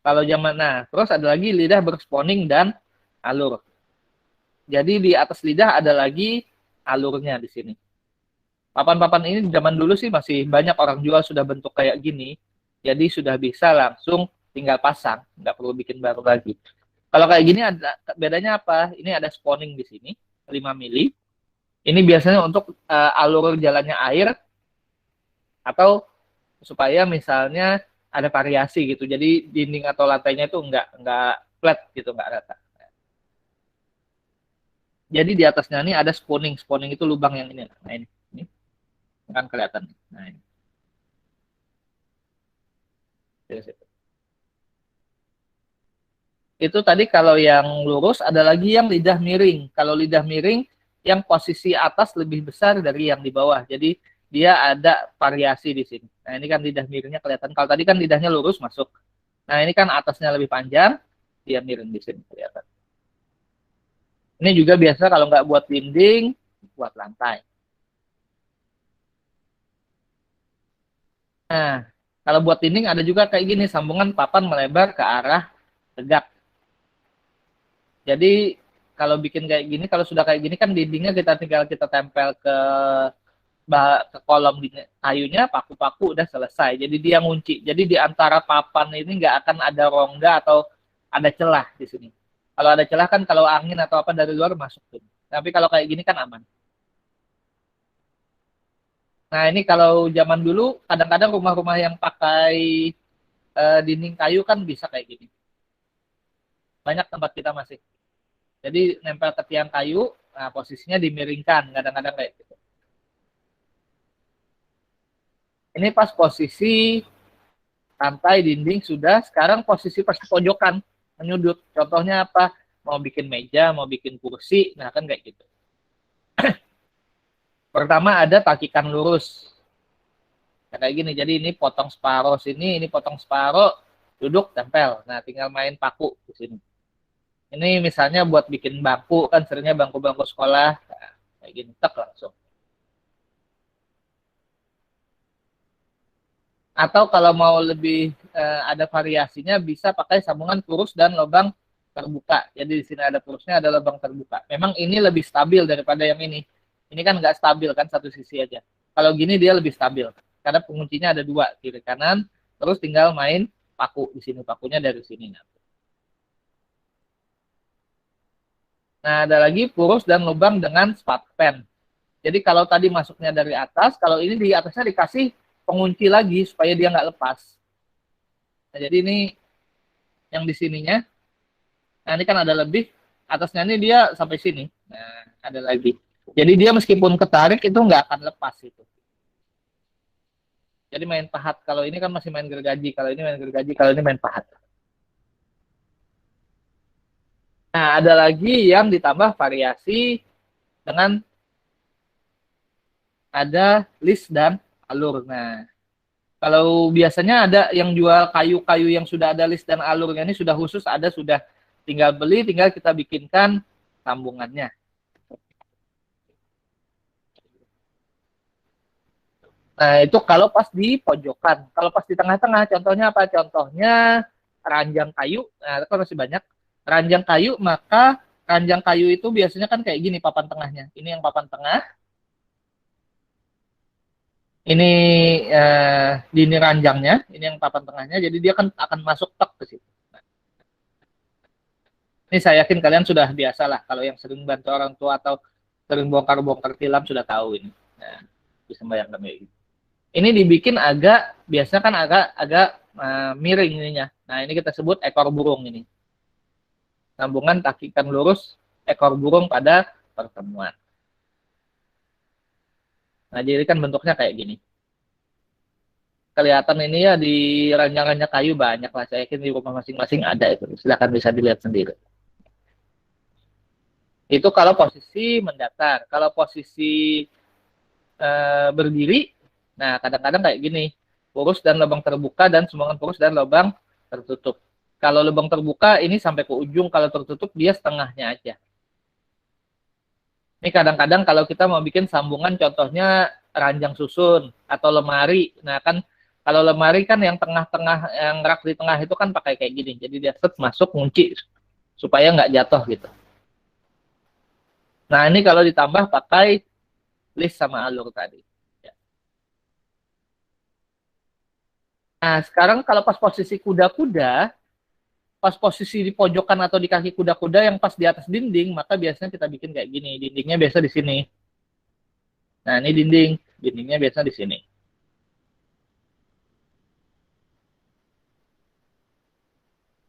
Kalau zaman, nah, terus ada lagi lidah berspawning dan alur. Jadi di atas lidah ada lagi alurnya di sini. Papan-papan ini zaman dulu sih masih banyak orang jual sudah bentuk kayak gini. Jadi sudah bisa langsung tinggal pasang, nggak perlu bikin baru lagi. Kalau kayak gini ada bedanya apa? Ini ada spawning di sini, 5 mili. Ini biasanya untuk alur jalannya air atau supaya misalnya ada variasi gitu. Jadi dinding atau lantainya itu nggak flat gitu, nggak rata. Jadi di atasnya ini ada spawning. Spawning itu lubang yang ini. Nah ini kan kelihatan. Nah ini. Itu tadi kalau yang lurus, ada lagi yang lidah miring. Kalau lidah miring, yang posisi atas lebih besar dari yang di bawah. Jadi dia ada variasi di sini. Nah ini kan lidah miringnya kelihatan. Kalau tadi kan lidahnya lurus masuk. Nah ini kan atasnya lebih panjang, dia miring di sini kelihatan. Ini juga biasa kalau nggak buat dinding, buat lantai. Nah, kalau buat dinding ada juga kayak gini, sambungan papan melebar ke arah tegak. Jadi kalau bikin kayak gini, kalau sudah kayak gini kan dindingnya kita tempel ke kolom kayunya, paku-paku udah selesai. Jadi dia ngunci. Jadi di antara papan ini nggak akan ada rongga atau ada celah di sini. Kalau ada celah kan kalau angin atau apa dari luar masuk tuh. Tapi kalau kayak gini kan aman. Nah ini kalau zaman dulu kadang-kadang rumah-rumah yang pakai dinding kayu kan bisa kayak gini. Banyak tempat kita masih. Jadi nempel ke tiang kayu, nah posisinya dimiringkan kadang-kadang kayak gitu. Ini pas posisi lantai dinding sudah, sekarang posisi pas pojokan menyudut. Contohnya apa? Mau bikin meja, mau bikin kursi, nah kan kayak gitu. Pertama ada takikan lurus. Kayak gini, jadi ini potong separuh sini, ini potong separuh, duduk, tempel. Nah tinggal main paku di sini. Ini misalnya buat bikin bangku, kan seringnya bangku-bangku sekolah, nah, kayak gini, tek langsung. Atau kalau mau lebih ada variasinya, bisa pakai sambungan kurus dan lubang terbuka. Jadi di sini ada kurusnya, ada lubang terbuka. Memang ini lebih stabil daripada yang ini. Ini kan nggak stabil, kan satu sisi aja. Kalau gini dia lebih stabil. Karena penguncinya ada dua, kiri kanan, terus tinggal main paku di sini. Pakunya dari sini. Nah, ada lagi kurus dan lubang dengan spat pen. Jadi kalau tadi masuknya dari atas, kalau ini di atasnya dikasih pengunci lagi supaya dia nggak lepas. Nah, jadi ini yang di sininya. Nah, ini kan ada lebih. Atasnya ini dia sampai sini. Nah, ada lagi. Jadi dia meskipun ketarik itu nggak akan lepas itu. Jadi main pahat. Kalau ini kan masih main gergaji. Kalau ini main gergaji. Kalau ini main pahat. Nah, ada lagi yang ditambah variasi dengan ada list dan alur. Nah, kalau biasanya ada yang jual kayu-kayu yang sudah ada list dan alurnya ini sudah khusus, ada sudah tinggal beli, tinggal kita bikinkan sambungannya. Nah, itu kalau pas di pojokan. Kalau pas di tengah-tengah, contohnya apa? Contohnya ranjang kayu. Nah, itu kan masih banyak. Ranjang kayu, maka ranjang kayu itu biasanya kan kayak gini papan tengahnya. Ini yang papan tengah. Ini dini ranjangnya, ini yang papan tengahnya. Jadi dia kan akan masuk tek ke situ. Nah, ini saya yakin kalian sudah biasa lah. Kalau yang sering bantu orang tua atau sering bongkar-bongkar tilam sudah tahu ini. Nah, bisa bayangkan kayak gitu. Ini dibikin agak, biasanya kan agak miring ininya. Nah, ini kita sebut ekor burung ini. Sambungan takikan lurus ekor burung pada pertemuan. Nah, jadi kan bentuknya kayak gini. Kelihatan ini ya di ranjang-ranjang kayu banyak lah. Saya yakin di rumah masing-masing ada itu. Silakan bisa dilihat sendiri. Itu kalau posisi mendatar. Kalau posisi berdiri, nah kadang-kadang kayak gini, porus dan lubang terbuka dan sambungan porus dan lubang tertutup. Kalau lubang terbuka ini sampai ke ujung, kalau tertutup dia setengahnya aja. Ini kadang-kadang kalau kita mau bikin sambungan, contohnya ranjang susun atau lemari. Nah kan kalau lemari kan yang tengah-tengah, yang rak di tengah itu kan pakai kayak gini. Jadi dia set masuk kunci supaya nggak jatuh gitu. Nah ini kalau ditambah pakai list sama alur tadi. Ya. Nah sekarang kalau pas posisi kuda-kuda, pas posisi di pojokan atau di kaki kuda-kuda yang pas di atas dinding, maka biasanya kita bikin kayak gini. Dindingnya biasa di sini. Nah ini dindingnya biasa di sini.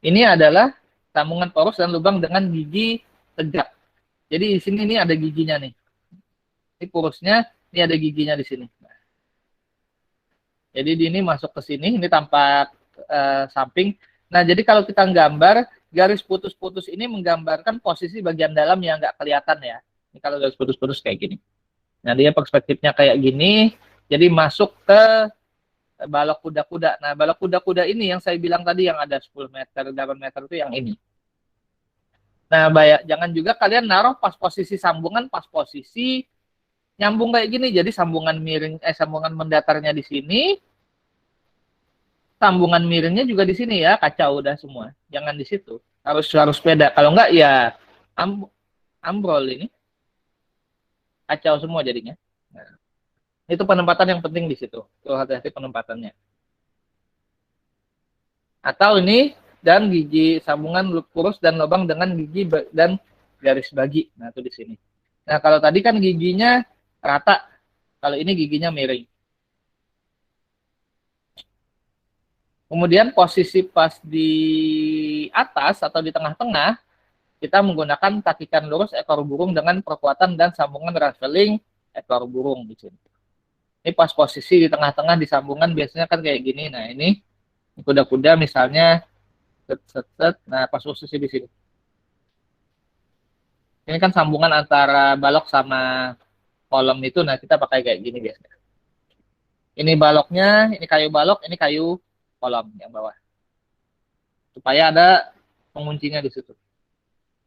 Ini adalah sambungan porus dan lubang dengan gigi tegak. Jadi di sini ini ada giginya nih. Ini porusnya, ini ada giginya di sini. Nah, jadi ini masuk ke sini, ini tampak samping. Nah, jadi kalau kita gambar, garis putus-putus ini menggambarkan posisi bagian dalam yang nggak kelihatan ya. Ini kalau garis putus-putus kayak gini. Nah, dia perspektifnya kayak gini, jadi masuk ke balok kuda-kuda. Nah, balok kuda-kuda ini yang saya bilang tadi yang ada 10 meter, 8 meter itu yang ini. Nah, jangan juga kalian naruh pas posisi sambungan, pas posisi nyambung kayak gini. Jadi sambungan miring, sambungan mendatarnya di sini, sambungan miringnya juga di sini ya, kacau udah semua. Jangan di situ. Harus beda. Kalau enggak ya ambrol ini. Kacau semua jadinya. Nah, itu penempatan yang penting di situ. Tuh hati-hati penempatannya. Atau ini dan gigi sambungan lurus dan lubang dengan gigi dan garis bagi. Nah, itu di sini. Nah, kalau tadi kan giginya rata. Kalau ini giginya miring. Kemudian posisi pas di atas atau di tengah-tengah, kita menggunakan takikan lurus ekor burung dengan perkuatan dan sambungan raveling ekor burung di sini. Ini pas posisi di tengah-tengah di sambungan biasanya kan kayak gini. Nah ini kuda-kuda misalnya, set. Nah pas posisi di sini. Ini kan sambungan antara balok sama kolom itu. Nah kita pakai kayak gini biasanya. Ini baloknya, ini kayu balok, ini kayu kolom yang bawah. Supaya ada penguncinya di situ.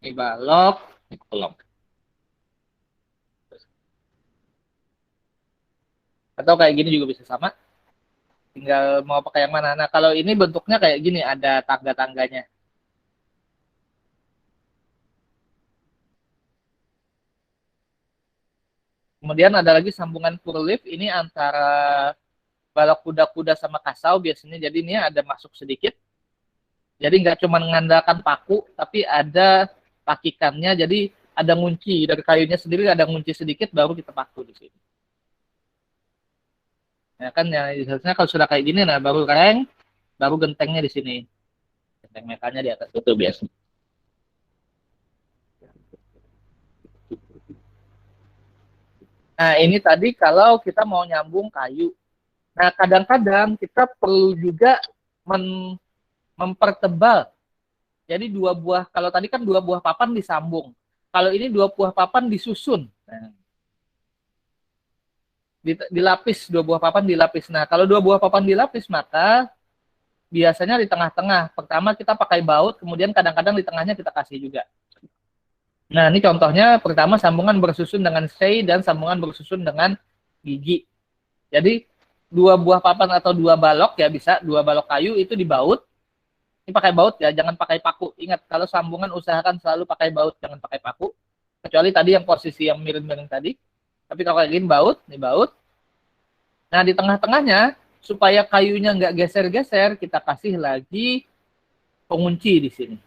Ini balok, ini kolom. Atau kayak gini juga bisa sama. Tinggal mau pakai yang mana. Nah, kalau ini bentuknya kayak gini, ada tangga-tangganya. Kemudian ada lagi sambungan purlif, ini antara balok kuda-kuda sama kasau biasanya. Jadi ini ada masuk sedikit. Jadi nggak cuma mengandalkan paku, tapi ada pakikannya. Jadi ada ngunci dari kayunya sendiri, ada ngunci sedikit baru kita paku di sini. Ya kan ya biasanya kalau sudah kayak gini, nah baru reng, baru gentengnya di sini. Genteng mekalnya di atas itu biasa. Nah ini tadi kalau kita mau nyambung kayu. Nah, kadang-kadang kita perlu juga mempertebal. Jadi dua buah, kalau tadi kan dua buah papan disambung. Kalau ini dua buah papan disusun. Nah, dilapis, dua buah papan dilapis. Nah, kalau dua buah papan dilapis, maka biasanya di tengah-tengah. Pertama kita pakai baut, kemudian kadang-kadang di tengahnya kita kasih juga. Nah, ini contohnya pertama sambungan bersusun dengan sei dan sambungan bersusun dengan gigi. Jadi, dua buah papan atau dua balok ya bisa, dua balok kayu itu dibaut. Ini pakai baut ya, jangan pakai paku. Ingat, kalau sambungan usahakan selalu pakai baut, jangan pakai paku. Kecuali tadi yang posisi yang miring-miring tadi. Tapi kalau kayak gini baut, ini baut. Nah, di tengah-tengahnya, supaya kayunya nggak geser-geser, kita kasih lagi pengunci di sini.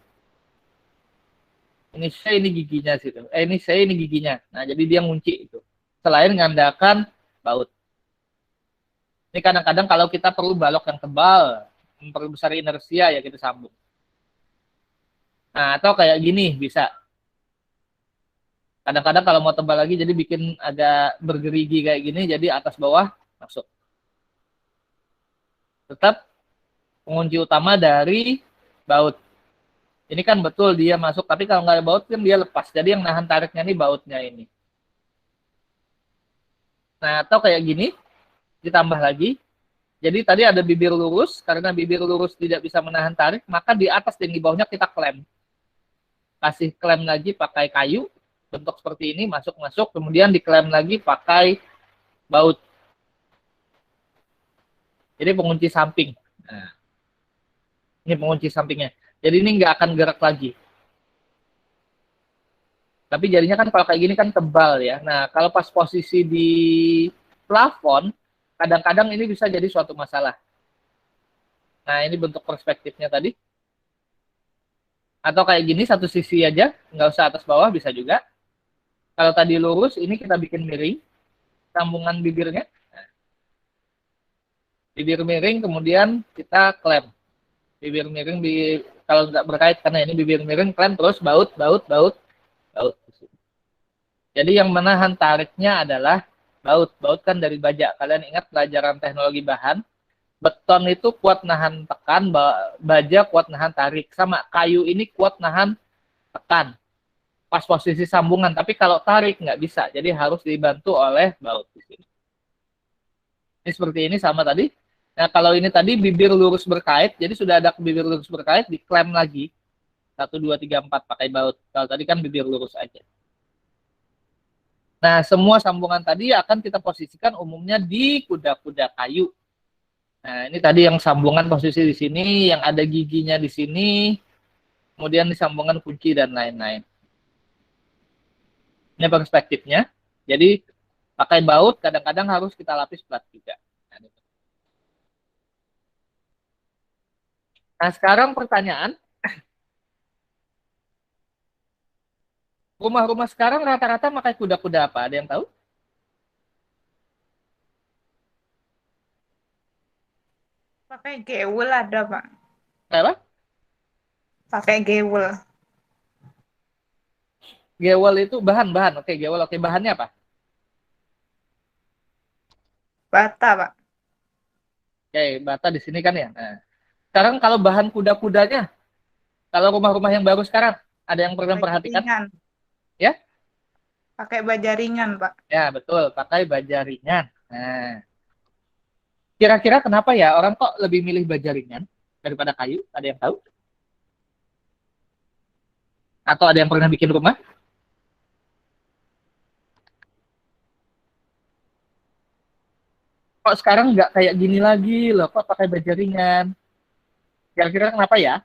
Ini saya, ini giginya situ. Ini saya, ini giginya. Nah, jadi dia ngunci itu. Selain mengandalkan baut. Ini kadang-kadang kalau kita perlu balok yang tebal, memperbesar inersia ya kita sambung. Nah, atau kayak gini bisa. Kadang-kadang kalau mau tebal lagi jadi bikin agak bergerigi kayak gini, jadi atas bawah masuk. Tetap pengunci utama dari baut. Ini kan betul dia masuk, tapi kalau nggak ada baut kan dia lepas. Jadi yang nahan tariknya ini bautnya ini. Nah, atau kayak gini, ditambah lagi. Jadi tadi ada bibir lurus, karena bibir lurus tidak bisa menahan tarik, maka di atas dan di bawahnya kita klem. Kasih klem lagi pakai kayu, bentuk seperti ini, masuk-masuk, kemudian diklem lagi pakai baut. Jadi pengunci samping. Nah, ini pengunci sampingnya. Jadi ini nggak akan gerak lagi. Tapi jadinya kan kalau kayak gini kan tebal ya. Nah, kalau pas posisi di plafon, kadang-kadang ini bisa jadi suatu masalah. Nah, ini bentuk perspektifnya tadi. Atau kayak gini, satu sisi aja, nggak usah atas bawah, bisa juga. Kalau tadi lurus, ini kita bikin miring, sambungan bibirnya. Nah, bibir miring, kemudian kita klem. Bibir miring, kalau nggak berkait, karena ini bibir miring, klem, terus baut. Jadi yang menahan tariknya adalah baut. Baut kan dari baja. Kalian ingat pelajaran teknologi bahan. Beton itu kuat nahan tekan, baja kuat nahan tarik. Sama kayu ini kuat nahan tekan. Pas posisi sambungan. Tapi kalau tarik nggak bisa. Jadi harus dibantu oleh baut di sini. Ini seperti ini sama tadi. Nah kalau ini tadi bibir lurus berkait. Jadi sudah ada bibir lurus berkait, diklem lagi. 1, 2, 3, 4 pakai baut. Kalau tadi kan bibir lurus aja. Nah, semua sambungan tadi akan kita posisikan umumnya di kuda-kuda kayu. Nah, ini tadi yang sambungan posisi di sini, yang ada giginya di sini, kemudian di sambungan kunci dan lain-lain. Ini perspektifnya. Jadi, pakai baut kadang-kadang harus kita lapis plat juga. Nah, sekarang pertanyaan. Rumah-rumah sekarang rata-rata pakai kuda-kuda apa? Ada yang tahu? Pakai gewel ada, Pak. Apa? Pakai gewel. Gewel itu bahan-bahan. Oke, gewel. Oke, bahannya apa? Bata, Pak. Oke, bata di sini kan ya. Nah, sekarang kalau bahan kuda-kudanya, kalau rumah-rumah yang baru sekarang, ada yang pernah perhatikan? Ringan. Ya? Pakai baja ringan, Pak. Ya, betul. Pakai baja ringan. Nah, kira-kira kenapa ya orang kok lebih milih baja ringan daripada kayu? Ada yang tahu? Atau ada yang pernah bikin rumah? Kok sekarang nggak kayak gini lagi loh, kok pakai baja ringan? Kira-kira kenapa ya?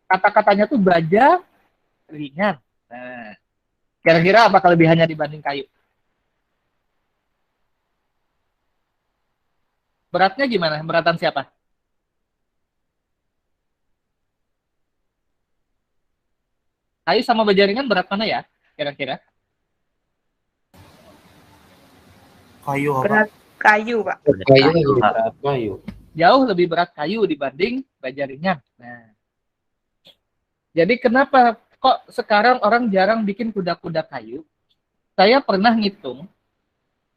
Kata-katanya tuh baja ringan. Nah, kira-kira apa kelebihannya dibanding kayu? Beratnya gimana? Beratan siapa? Kayu sama baja ringan berat mana ya? Kira-kira? Kayu apa? Berat kayu, Pak. Kayu lebih berat kayu. Jauh lebih berat kayu dibanding baja ringan. Nah, jadi kenapa kok sekarang orang jarang bikin kuda-kuda kayu? Saya pernah ngitung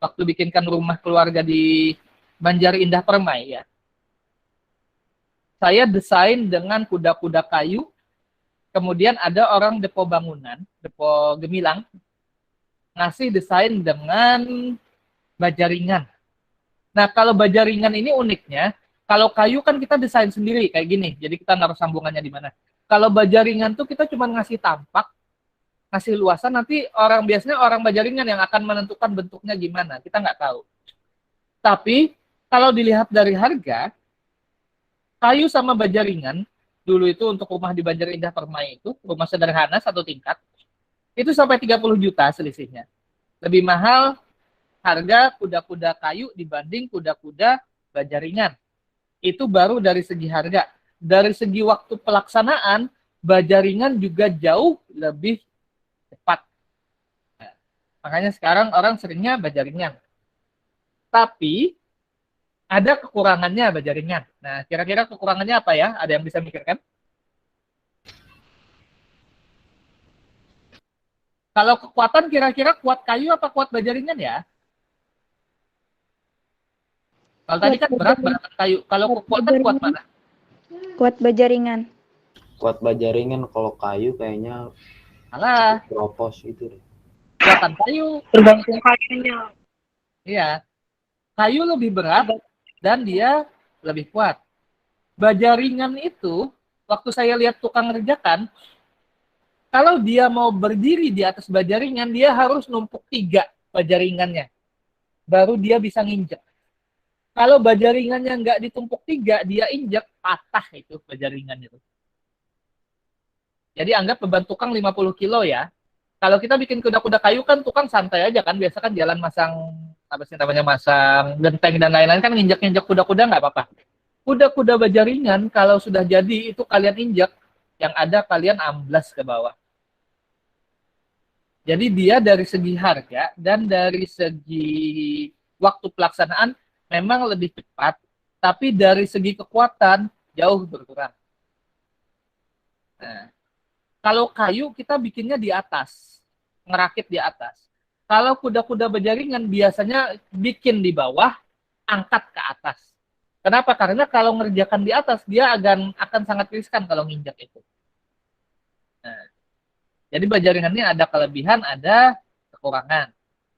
waktu bikinkan rumah keluarga di Banjar Indah Permai ya. Saya desain dengan kuda-kuda kayu, kemudian ada orang depo bangunan, depo gemilang, ngasih desain dengan baja ringan. Nah, kalau baja ringan ini uniknya, kalau kayu kan kita desain sendiri kayak gini, jadi kita naruh sambungannya di mana. Kalau baja ringan tuh kita cuma ngasih tampak, ngasih luasan, nanti biasanya orang baja ringan yang akan menentukan bentuknya gimana, kita nggak tahu. Tapi kalau dilihat dari harga, kayu sama baja ringan, dulu itu untuk rumah di Banjar Indah Permai itu, rumah sederhana 1 tingkat, itu sampai 30 juta selisihnya. Lebih mahal harga kuda-kuda kayu dibanding kuda-kuda baja ringan. Itu baru dari segi harga. Dari segi waktu pelaksanaan, baja ringan juga jauh lebih cepat. Nah, makanya sekarang orang seringnya baja ringan. Tapi ada kekurangannya baja ringan. Nah, kira-kira kekurangannya apa ya? Ada yang bisa mikirkan? Kalau kekuatan kira-kira kuat kayu apa kuat baja ringan ya? Kalau tadi kan berat kayu. Kalau kekuatan kuat mana? Kuat baja ringan. Kuat baja ringan, kalau kayu kayaknya Malah propos itu deh. kuatan kayu, Tergantung kayunya. iya, kayu lebih berat dan dia lebih kuat. Baja ringan itu, waktu saya lihat tukang ngerjakan, kalau dia mau berdiri di atas baja ringan, dia harus numpuk 3 baja ringannya. Baru dia bisa nginjek. Kalau baja ringannya nggak ditumpuk 3, dia injek, patah itu baja ringan itu. Jadi anggap beban tukang 50 kilo ya. Kalau kita bikin kuda-kuda kayu kan tukang santai aja kan. Biasa kan jalan masang, apa sih namanya, masang genteng dan lain-lain kan, nginjek-nginjek kuda-kuda nggak apa-apa. Kuda-kuda baja ringan kalau sudah jadi itu kalian injak, yang ada kalian amblas ke bawah. Jadi dia dari segi harga dan dari segi waktu pelaksanaan memang lebih cepat, tapi dari segi kekuatan jauh berkurang. Nah, kalau kayu kita bikinnya di atas, ngerakit di atas. Kalau kuda-kuda baja ringan biasanya bikin di bawah, angkat ke atas. Kenapa? Karena kalau ngerjakan di atas, dia akan sangat riskan kalau nginjak itu. Nah, jadi baja ringan ini ada kelebihan, ada kekurangan.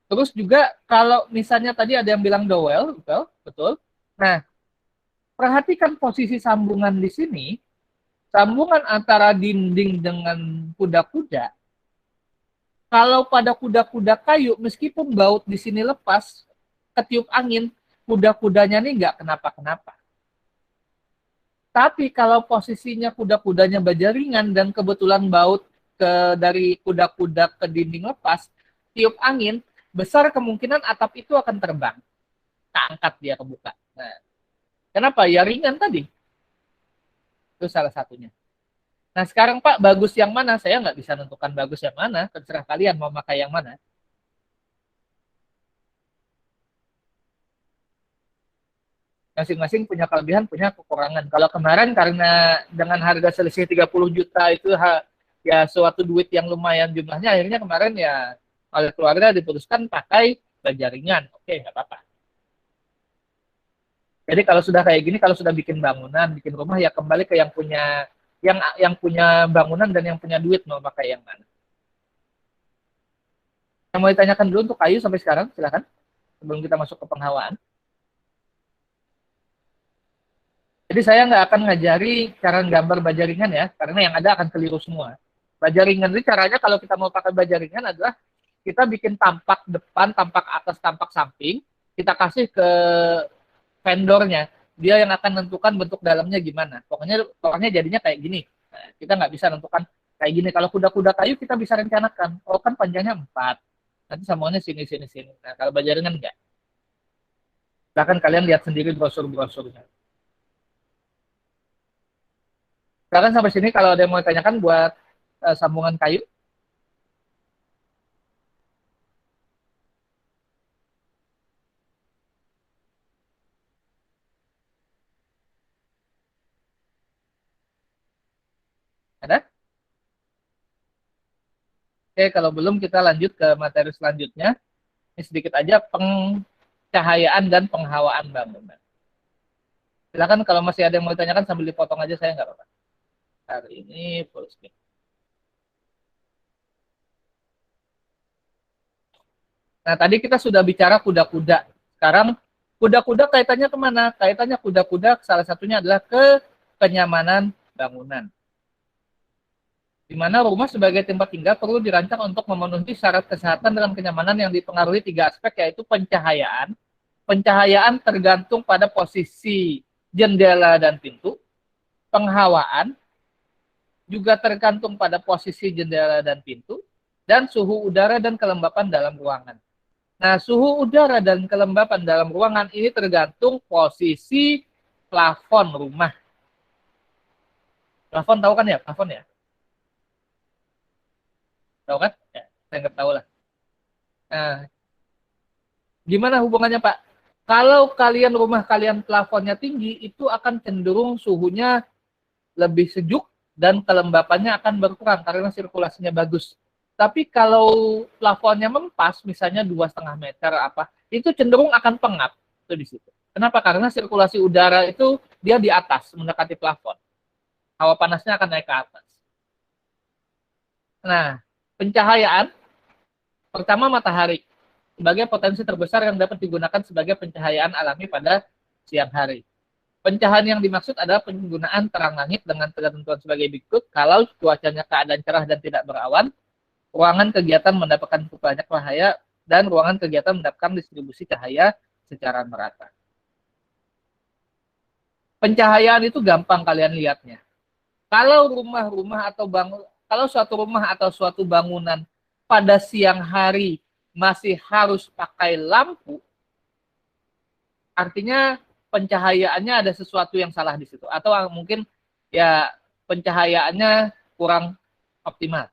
Terus juga kalau misalnya tadi ada yang bilang dowel, betul. Nah, perhatikan posisi sambungan di sini. Sambungan antara dinding dengan kuda-kuda. Kalau pada kuda-kuda kayu, meskipun baut di sini lepas, ketiup angin, kuda-kudanya ini nggak kenapa-kenapa. Tapi kalau posisinya kuda-kudanya baja ringan dan kebetulan baut dari kuda-kuda ke dinding lepas, tiup angin, besar kemungkinan atap itu akan terbang. Keangkat dia kebuka. Nah, kenapa? Ya ringan tadi. Itu salah satunya. Nah sekarang Pak, bagus yang mana? Saya nggak bisa menentukan bagus yang mana. Terserah kalian mau pakai yang mana. Masing-masing punya kelebihan, punya kekurangan. Kalau kemarin karena dengan harga selisih 30 juta itu ya suatu duit yang lumayan jumlahnya, akhirnya kemarin ya oleh keluarga diputuskan pakai baja ringan. Oke, nggak apa-apa. Jadi kalau sudah kayak gini, kalau sudah bikin bangunan, bikin rumah, ya kembali ke yang punya bangunan dan yang punya duit mau pakai yang mana. Yang mau ditanyakan dulu untuk kayu sampai sekarang, silakan. Sebelum kita masuk ke penghawaan. Jadi saya nggak akan ngajari cara gambar baja ringan ya, karena yang ada akan keliru semua. Baja ringan ini caranya kalau kita mau pakai baja ringan adalah kita bikin tampak depan, tampak atas, tampak samping, kita kasih ke vendornya, dia yang akan menentukan bentuk dalamnya gimana. Pokoknya jadinya kayak gini. Nah, kita nggak bisa menentukan kayak gini. Kalau kuda-kuda kayu kita bisa rencanakan. Oh kan panjangnya 4. Nanti sambungannya sini, sini, sini. Nah kalau baja ringan enggak. Bahkan kalian lihat sendiri brosur-brosurnya. Sekarang sampai sini kalau ada yang mau tanyakan buat sambungan kayu. Ada? Oke, kalau belum kita lanjut ke materi selanjutnya. Ini sedikit aja pencahayaan dan penghawaan bangunan. Silakan kalau masih ada yang mau ditanyakan sambil dipotong aja, saya nggak apa-apa. Hari ini full screen. Nah, tadi kita sudah bicara kuda-kuda. Sekarang kuda-kuda kaitannya kemana? Kaitannya kuda-kuda salah satunya adalah ke kenyamanan bangunan. Di mana rumah sebagai tempat tinggal perlu dirancang untuk memenuhi syarat kesehatan dalam kenyamanan yang dipengaruhi 3 aspek, yaitu pencahayaan. Pencahayaan tergantung pada posisi jendela dan pintu. Penghawaan juga tergantung pada posisi jendela dan pintu. Dan suhu udara dan kelembapan dalam ruangan. Nah, suhu udara dan kelembapan dalam ruangan ini tergantung posisi plafon rumah. Plafon tahu kan ya? Plafon ya? Tahu kan? Ya, saya nggak tahu lah. Nah, gimana hubungannya Pak? Kalau rumah kalian plafonnya tinggi, itu akan cenderung suhunya lebih sejuk dan kelembapannya akan berkurang karena sirkulasinya bagus. Tapi kalau plafonnya mempas, misalnya 2,5 meter itu cenderung akan pengap itu di situ. Kenapa? Karena sirkulasi udara itu dia di atas mendekati plafon. hawa panasnya akan naik ke atas. Nah, pencahayaan pertama matahari sebagai potensi terbesar yang dapat digunakan sebagai pencahayaan alami pada siang hari. Pencahayaan yang dimaksud adalah penggunaan terang langit dengan ketentuan sebagai berikut. Kalau cuacanya keadaan cerah dan tidak berawan, ruangan kegiatan mendapatkan banyak cahaya dan ruangan kegiatan mendapatkan distribusi cahaya secara merata. Pencahayaan itu gampang kalian lihatnya. Kalau suatu rumah atau suatu bangunan pada siang hari masih harus pakai lampu, artinya pencahayaannya ada sesuatu yang salah di situ, atau mungkin ya pencahayaannya kurang optimal.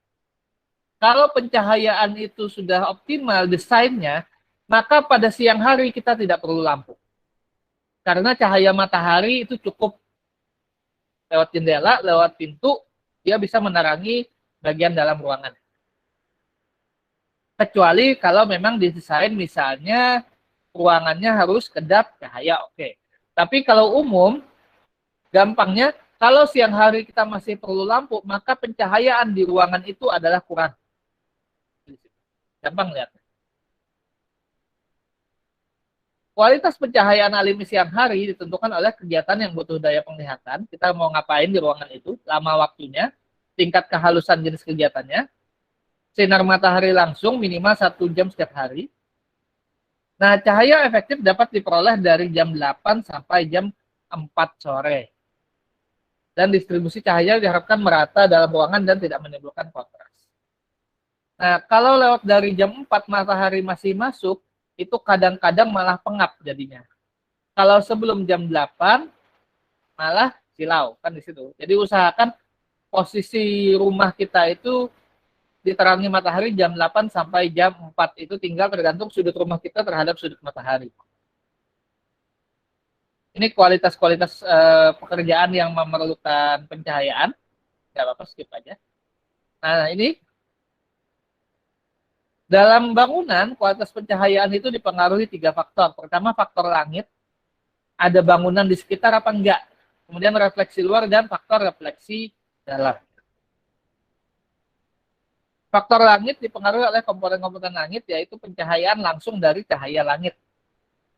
Kalau pencahayaan itu sudah optimal desainnya, maka pada siang hari kita tidak perlu lampu. Karena cahaya matahari itu cukup lewat jendela, lewat pintu, dia bisa menerangi bagian dalam ruangan. Kecuali kalau memang didesain misalnya ruangannya harus kedap cahaya, oke. Tapi kalau umum, gampangnya, kalau siang hari kita masih perlu lampu, maka pencahayaan di ruangan itu adalah kurang. Gampang lihat. Kualitas pencahayaan alami siang hari ditentukan oleh kegiatan yang butuh daya penglihatan. Kita mau ngapain di ruangan itu, lama waktunya, tingkat kehalusan jenis kegiatannya, sinar matahari langsung minimal 1 jam setiap hari. Nah, cahaya efektif dapat diperoleh dari jam 8 sampai jam 4 sore. Dan distribusi cahaya diharapkan merata dalam ruangan dan tidak menimbulkan kontras. Nah, kalau lewat dari jam 4 matahari masih masuk, itu kadang-kadang malah pengap jadinya. Kalau sebelum jam 8, malah silau, kan di situ. Jadi usahakan posisi rumah kita itu diterangi matahari jam 8 sampai jam 4. Itu tinggal tergantung sudut rumah kita terhadap sudut matahari. Ini kualitas-kualitas pekerjaan yang memerlukan pencahayaan. Nggak apa-apa, skip aja. Nah, ini dalam bangunan, kualitas pencahayaan itu dipengaruhi 3 faktor. Pertama, faktor langit. Ada bangunan di sekitar apa enggak. Kemudian refleksi luar dan faktor refleksi dalam. Faktor langit dipengaruhi oleh komponen-komponen langit, yaitu pencahayaan langsung dari cahaya langit.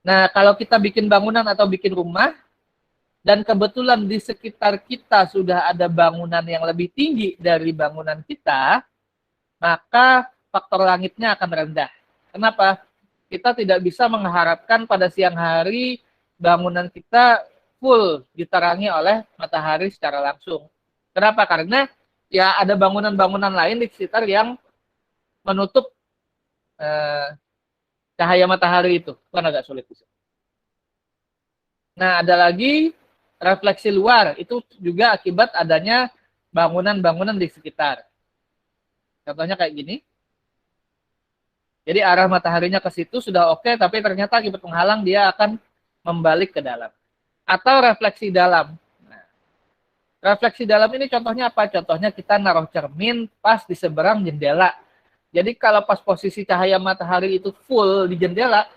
Nah, kalau kita bikin bangunan atau bikin rumah, dan kebetulan di sekitar kita sudah ada bangunan yang lebih tinggi dari bangunan kita, maka faktor langitnya akan rendah. Kenapa? Kita tidak bisa mengharapkan pada siang hari bangunan kita full diterangi oleh matahari secara langsung. Kenapa? Karena ya ada bangunan-bangunan lain di sekitar yang menutup cahaya matahari itu. Kan agak sulit. Nah, ada lagi refleksi luar. Itu juga akibat adanya bangunan-bangunan di sekitar. Contohnya kayak gini. Jadi arah mataharinya ke situ sudah oke, tapi ternyata akibat penghalang dia akan membalik ke dalam. Atau refleksi dalam. Nah, refleksi dalam ini contohnya apa? Contohnya kita naruh cermin pas di seberang jendela. Jadi kalau pas posisi cahaya matahari itu full di jendela,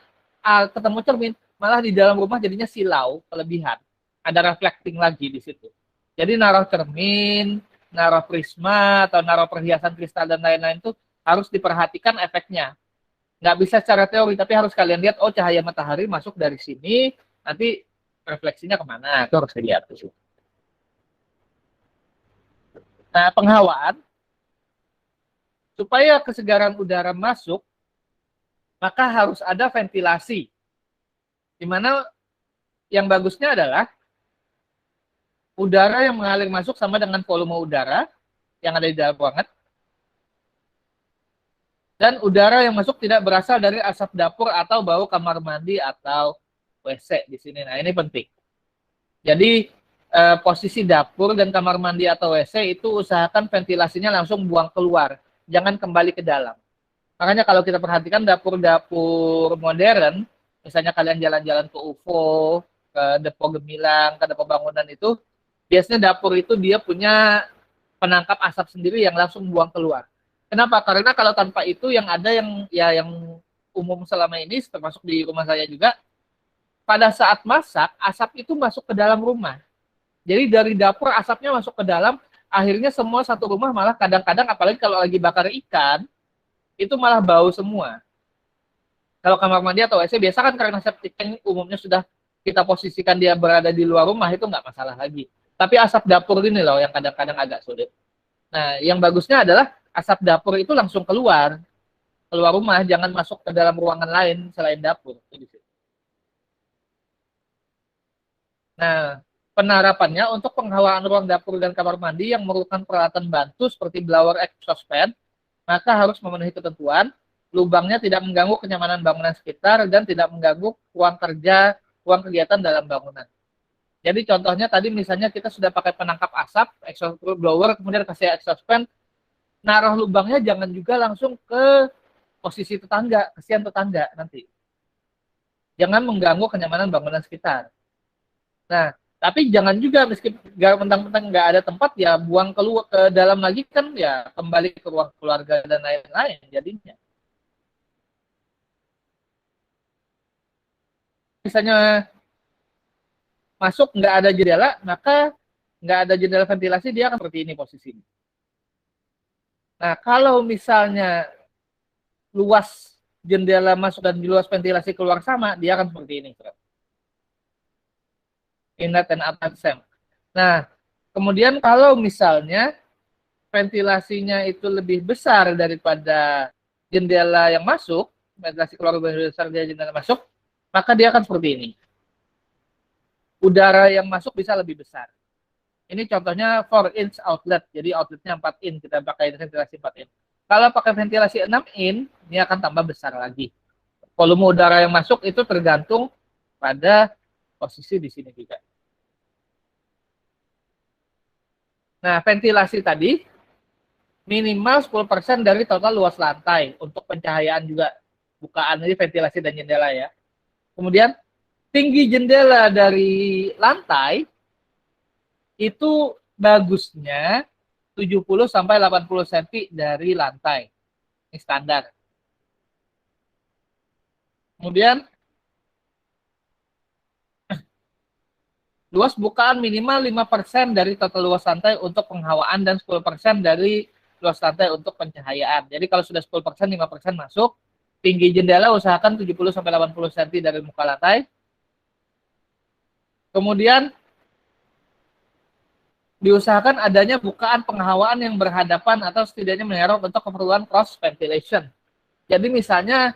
ketemu cermin, malah di dalam rumah jadinya silau, kelebihan. Ada reflecting lagi di situ. Jadi naruh cermin, naruh prisma, atau naruh perhiasan kristal dan lain-lain itu harus diperhatikan efeknya. Nggak bisa secara teori, tapi harus kalian lihat, oh cahaya matahari masuk dari sini, nanti refleksinya kemana, itu harus dilihat. Nah, penghawaan, supaya kesegaran udara masuk, maka harus ada ventilasi. Dimana yang bagusnya adalah udara yang mengalir masuk sama dengan volume udara yang ada di dalam ruangan. Dan udara yang masuk tidak berasal dari asap dapur atau bau kamar mandi atau WC di sini. Nah, ini penting. Jadi posisi dapur dan kamar mandi atau WC itu usahakan ventilasinya langsung buang keluar, jangan kembali ke dalam. Makanya kalau kita perhatikan dapur-dapur modern, misalnya kalian jalan-jalan ke UFO, ke Depo Gemilang, ke Depo Bangunan itu, biasanya dapur itu dia punya penangkap asap sendiri yang langsung buang keluar. Kenapa? Karena kalau tanpa itu yang ada yang umum selama ini, termasuk di rumah saya juga, pada saat masak, asap itu masuk ke dalam rumah. Jadi dari dapur asapnya masuk ke dalam, akhirnya semua satu rumah malah kadang-kadang apalagi kalau lagi bakar ikan, itu malah bau semua. Kalau kamar mandi atau WC biasa kan karena septic tank umumnya sudah kita posisikan dia berada di luar rumah itu nggak masalah lagi. Tapi asap dapur ini loh yang kadang-kadang agak sulit. Nah, yang bagusnya adalah asap dapur itu langsung keluar rumah, jangan masuk ke dalam ruangan lain selain dapur. Nah, penerapannya untuk penghawaan ruang dapur dan kamar mandi yang memerlukan peralatan bantu seperti blower exhaust fan, maka harus memenuhi ketentuan, lubangnya tidak mengganggu kenyamanan bangunan sekitar dan tidak mengganggu ruang kerja, ruang kegiatan dalam bangunan. Jadi contohnya tadi misalnya kita sudah pakai penangkap asap, exhaust blower, kemudian kasih exhaust fan, naruh lubangnya jangan juga langsung ke posisi tetangga, kesian tetangga nanti. Jangan mengganggu kenyamanan bangunan sekitar. Nah, tapi jangan juga meski mentang-mentang nggak ada tempat ya buang keluar ke dalam lagi kan ya kembali ke ruang keluarga dan lain-lain jadinya. Misalnya masuk nggak ada jendela, maka nggak ada jendela ventilasi dia akan seperti ini posisinya. Nah, kalau misalnya luas jendela masuk dan luas ventilasi keluar sama, dia akan seperti ini. Inlet and outlet SEM. Nah, kemudian kalau misalnya ventilasinya itu lebih besar daripada jendela yang masuk, ventilasi keluar lebih besar dari jendela masuk, maka dia akan seperti ini. Udara yang masuk bisa lebih besar. Ini contohnya 4 inch outlet, jadi outletnya 4 in, kita pakai ventilasi 4 in. Kalau pakai ventilasi 6 in, ini akan tambah besar lagi. Volume udara yang masuk itu tergantung pada posisi di sini juga. Nah, ventilasi tadi minimal 10% dari total luas lantai untuk pencahayaan juga. Bukaan ini ventilasi dan jendela ya. Kemudian tinggi jendela dari lantai itu bagusnya 70 sampai 80 cm dari lantai. Ini standar. Kemudian luas bukaan minimal 5% dari total luas lantai untuk penghawaan dan 10% dari luas lantai untuk pencahayaan. Jadi kalau sudah 10%, 5% masuk. Tinggi jendela usahakan 70 sampai 80 cm dari muka lantai. Kemudian diusahakan adanya bukaan penghawaan yang berhadapan atau setidaknya menyerap untuk keperluan cross ventilation. Jadi misalnya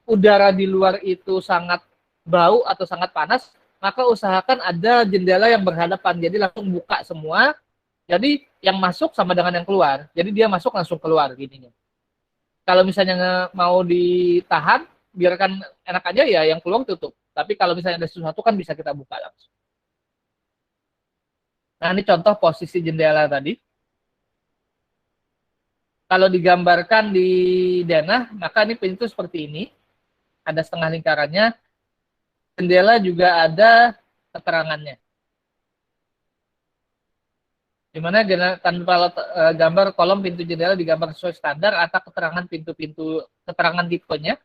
udara di luar itu sangat bau atau sangat panas, maka usahakan ada jendela yang berhadapan. Jadi langsung buka semua. Jadi yang masuk sama dengan yang keluar. Jadi dia masuk langsung keluar gininya. Kalau misalnya mau ditahan, biarkan enak aja ya yang keluar tutup. Tapi kalau misalnya ada sesuatu kan bisa kita buka langsung. Nah, ini contoh posisi jendela tadi. Kalau digambarkan di denah, maka ini pintu seperti ini. Ada setengah lingkarannya. Jendela juga ada keterangannya. Dimana tanpa gambar kolom pintu jendela digambar sesuai standar atau keterangan pintu-pintu, keterangan tipenya.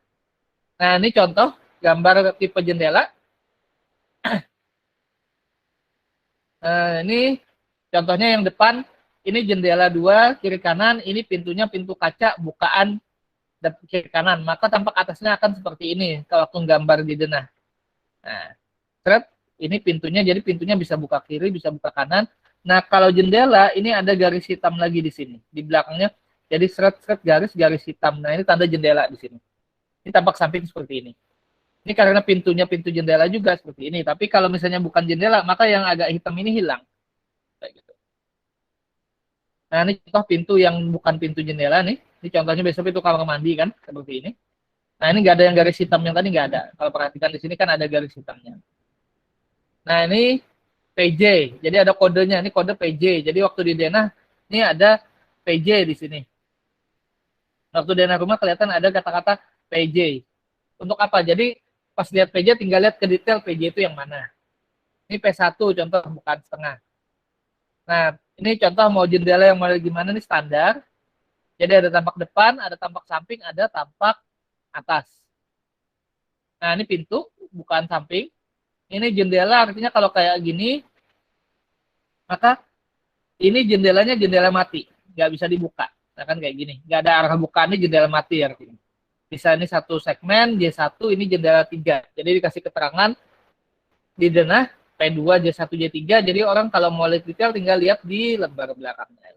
Nah, ini contoh gambar tipe jendela. Ini contohnya yang depan, ini jendela 2, kiri kanan, ini pintunya pintu kaca, bukaan kiri kanan. Maka tampak atasnya akan seperti ini kalau waktu gambar di denah. Nah, ini pintunya, jadi pintunya bisa buka kiri, bisa buka kanan. Nah, kalau jendela, ini ada garis hitam lagi di sini. Di belakangnya, jadi seret-seret garis hitam. Nah, ini tanda jendela di sini. Ini tampak samping seperti ini. Ini karena pintunya pintu jendela juga seperti ini. Tapi kalau misalnya bukan jendela, maka yang agak hitam ini hilang. Kayak gitu. Nah, ini contoh pintu yang bukan pintu jendela nih. Ini contohnya besok itu kamar mandi kan, seperti ini. Nah, ini nggak ada yang garis hitam yang tadi nggak ada. Kalau perhatikan di sini kan ada garis hitamnya. Nah, ini PJ. Jadi ada kodenya. Ini kode PJ. Jadi waktu di denah, ini ada PJ di sini. Waktu denah rumah kelihatan ada kata-kata PJ. Untuk apa? Jadi pas lihat PJ tinggal lihat ke detail PJ itu yang mana. Ini P1 contoh bukan setengah. Nah, ini contoh mau jendela yang model gimana nih standar. Jadi ada tampak depan, ada tampak samping, ada tampak atas. Nah, ini pintu bukan samping. Ini jendela artinya kalau kayak gini Maka ini jendelanya jendela mati, nggak bisa dibuka. Nah, kan kayak gini, nggak ada arah bukaannya, jendela mati artinya. Bisa ini satu segmen, J1, ini jendela 3. Jadi dikasih keterangan di denah P2, J1, J3. Jadi orang kalau mau lihat detail tinggal lihat di lembar belakangnya.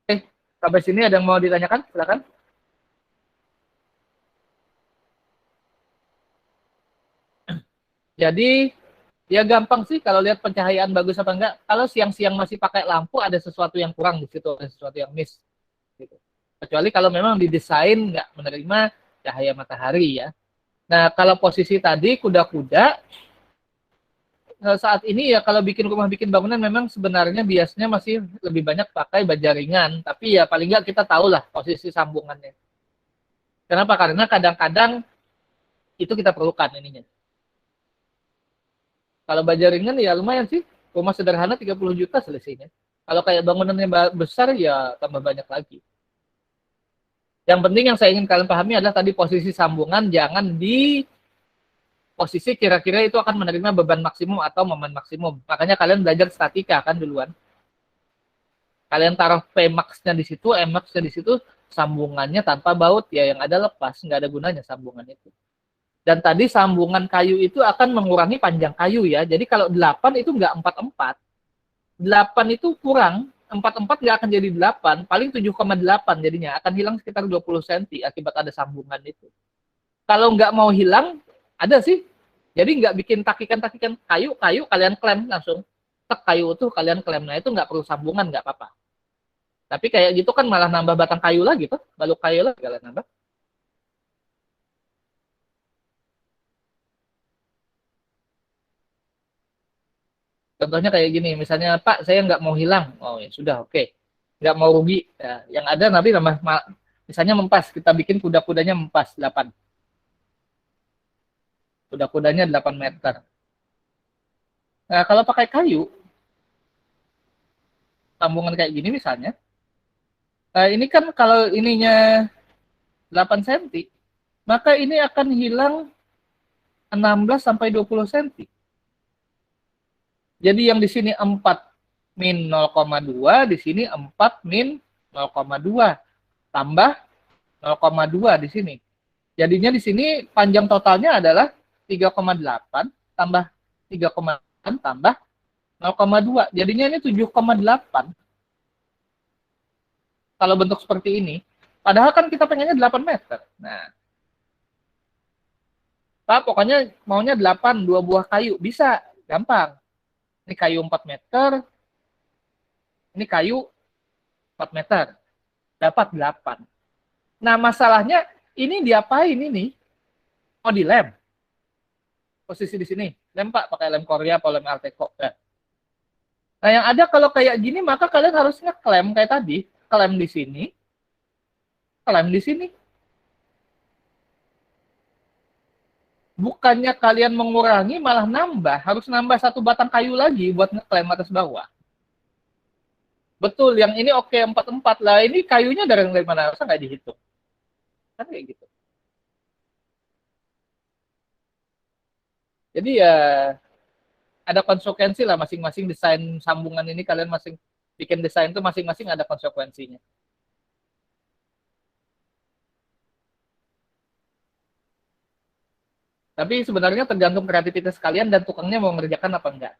Oke, sampai sini ada yang mau ditanyakan? Silakan. Jadi ya gampang sih kalau lihat pencahayaan bagus apa enggak. Kalau siang-siang masih pakai lampu ada sesuatu yang kurang di situ, ada sesuatu yang miss. Gitu. Kecuali kalau memang didesain nggak menerima cahaya matahari ya. Nah kalau posisi tadi kuda-kuda saat ini ya kalau bikin rumah bikin bangunan memang sebenarnya biasanya masih lebih banyak pakai baja ringan. Tapi ya paling nggak kita tahu lah posisi sambungannya. Kenapa? Karena kadang-kadang itu kita perlukan ininya. Kalau baja ringan ya lumayan sih. Rumah sederhana 30 juta selesainya. Kalau kayak bangunannya besar ya tambah banyak lagi. Yang penting yang saya ingin kalian pahami adalah tadi posisi sambungan jangan di posisi kira-kira itu akan menerima beban maksimum atau momen maksimum. Makanya kalian belajar statika kan duluan. Kalian taruh Pmax-nya di situ, Mmax-nya di situ, sambungannya tanpa baut ya yang ada lepas, nggak ada gunanya sambungan itu. Dan tadi sambungan kayu itu akan mengurangi panjang kayu ya. Jadi kalau 8 itu nggak 4-4. 8 itu kurang. 4-4 nggak akan jadi 8. Paling 7,8 jadinya. Akan hilang sekitar 20 cm akibat ada sambungan itu. Kalau nggak mau hilang, ada sih. Jadi nggak bikin takikan-takikan kayu kalian klem langsung. Tek kayu itu kalian klem. Nah itu nggak perlu sambungan, nggak apa-apa. Tapi kayak gitu kan malah nambah batang kayu lagi tuh. Baluk kayu lagi kalian nambah. Contohnya kayak gini, misalnya Pak, saya nggak mau hilang. Oh ya sudah, oke. Nggak mau rugi. Ya, yang ada nanti nambah, misalnya mempas. Kita bikin kuda-kudanya mempas 8. Kuda-kudanya 8 meter. Nah, kalau pakai kayu, sambungan kayak gini misalnya. Nah, ini kan kalau ininya 8 cm, maka ini akan hilang 16 sampai 20 cm. Jadi yang di sini 4 min 0,2, di sini 4 min 0,2 tambah 0,2 di sini. Jadinya di sini panjang totalnya adalah 3,8 tambah 3,8 tambah 0,2. Jadinya ini 7,8. Kalau bentuk seperti ini, padahal kan kita pengennya 8 meter. Nah, Pak, pokoknya maunya 8, 2 buah kayu. Bisa, gampang. Ini kayu 4 meter, ini kayu 4 meter, dapat 8. Nah, masalahnya ini diapain ini? Oh, dilem. Posisi di sini. Lem, Pak, pakai lem Korea atau lem Arteco. Nah, yang ada kalau kayak gini, maka kalian harusnya klem kayak tadi. Klem di sini, klem di sini. Bukannya kalian mengurangi, malah nambah. Harus nambah 1 batang kayu lagi buat ngeklem atas bawah. Betul, yang ini oke 4-4 lah. Ini kayunya dari mana? Masa nggak dihitung? Kan kayak gitu. Jadi ya ada konsekuensi lah masing-masing desain sambungan ini. Kalian masing bikin desain itu masing-masing ada konsekuensinya. Tapi sebenarnya tergantung kreativitas kalian dan tukangnya mau ngerjakan apa enggak.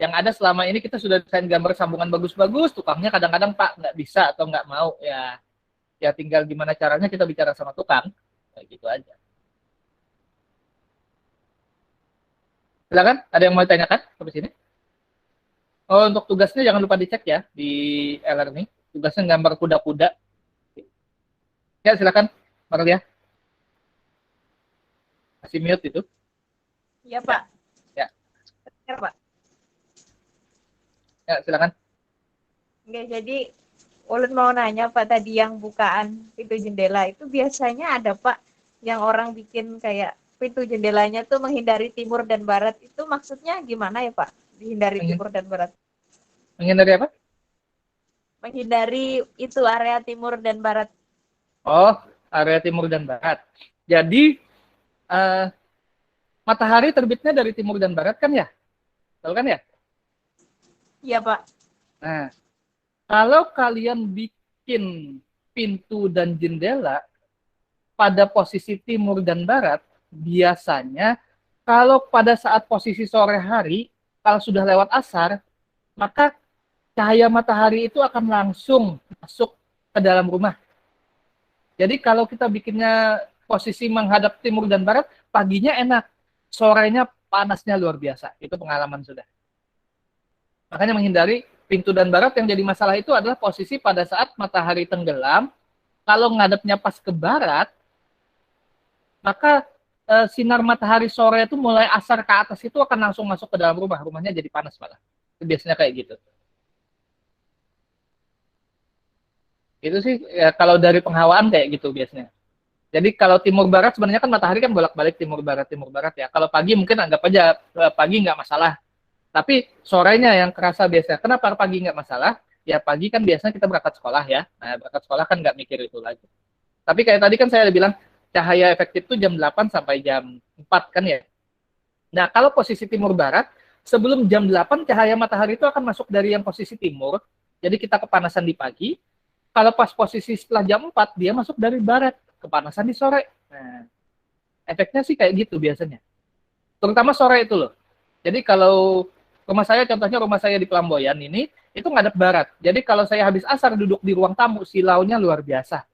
Yang ada selama ini kita sudah desain gambar sambungan bagus-bagus, tukangnya kadang-kadang Pak nggak bisa atau nggak mau. Ya tinggal gimana caranya kita bicara sama tukang. Kayak gitu aja. Silakan, ada yang mau ditanyakan sampai sini? Oh, untuk tugasnya jangan lupa dicek ya di e-learning. Tugasnya gambar kuda-kuda. Ya, silakan, Marlia. Masih mute itu. Iya, Pak. Ya. Ya, Pak. Ya, silakan. Oke, jadi Ulun mau nanya Pak, tadi yang bukaan pintu jendela itu biasanya ada Pak yang orang bikin kayak pintu jendelanya tuh menghindari timur dan barat. Itu maksudnya gimana ya Pak? Dihindari timur dan barat. Menghindari apa? Menghindari itu area timur dan barat. Oh, area timur dan barat. Jadi matahari terbitnya dari timur dan barat kan ya? Tahu kan ya? Iya, Pak. Nah, kalau kalian bikin pintu dan jendela pada posisi timur dan barat, biasanya kalau pada saat posisi sore hari, kalau sudah lewat asar, maka cahaya matahari itu akan langsung masuk ke dalam rumah. Jadi kalau kita bikinnya posisi menghadap timur dan barat, paginya enak, sorenya panasnya luar biasa. Itu pengalaman sudah. Makanya menghindari pintu dan barat yang jadi masalah itu adalah posisi pada saat matahari tenggelam. Kalau ngadepnya pas ke barat, maka sinar matahari sore itu mulai asar ke atas itu akan langsung masuk ke dalam rumah. Rumahnya jadi panas malah. Itu biasanya kayak gitu. Itu sih ya, kalau dari penghawaan kayak gitu biasanya. Jadi kalau timur barat sebenarnya kan matahari kan bolak-balik timur barat ya. Kalau pagi mungkin anggap aja pagi nggak masalah. Tapi sorenya yang kerasa biasanya. Kenapa pagi nggak masalah? Ya pagi kan biasanya kita berangkat sekolah ya. Nah berangkat sekolah kan nggak mikir itu lagi. Tapi kayak tadi kan saya bilang cahaya efektif itu jam 8 sampai jam 4 kan ya. Nah kalau posisi timur barat, sebelum jam 8 cahaya matahari itu akan masuk dari yang posisi timur. Jadi kita kepanasan di pagi. Kalau pas posisi setelah jam 4, dia masuk dari barat, kepanasan di sore. Nah, efeknya sih kayak gitu biasanya. Terutama sore itu loh. Jadi kalau rumah saya, contohnya rumah saya di Pelamboyan ini, itu ngadep barat. Jadi kalau saya habis asar duduk di ruang tamu, silaunya luar biasa.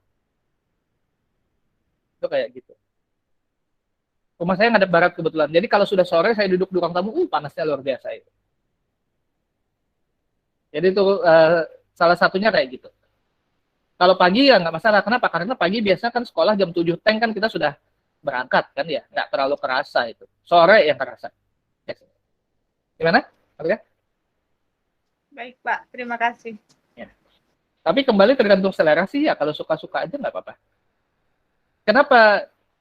Itu kayak gitu. Rumah saya ngadep barat kebetulan. Jadi kalau sudah sore, saya duduk di ruang tamu, panasnya luar biasa itu. Jadi itu salah satunya kayak gitu. Kalau pagi ya nggak masalah. Kenapa? Karena pagi biasanya kan sekolah jam 7 teng kan kita sudah berangkat kan ya. Nggak terlalu kerasa itu. Sore yang kerasa. Gimana? Oke? Baik, Pak. Terima kasih. Ya. Tapi kembali tergantung selera sih ya. Kalau suka-suka aja nggak apa-apa.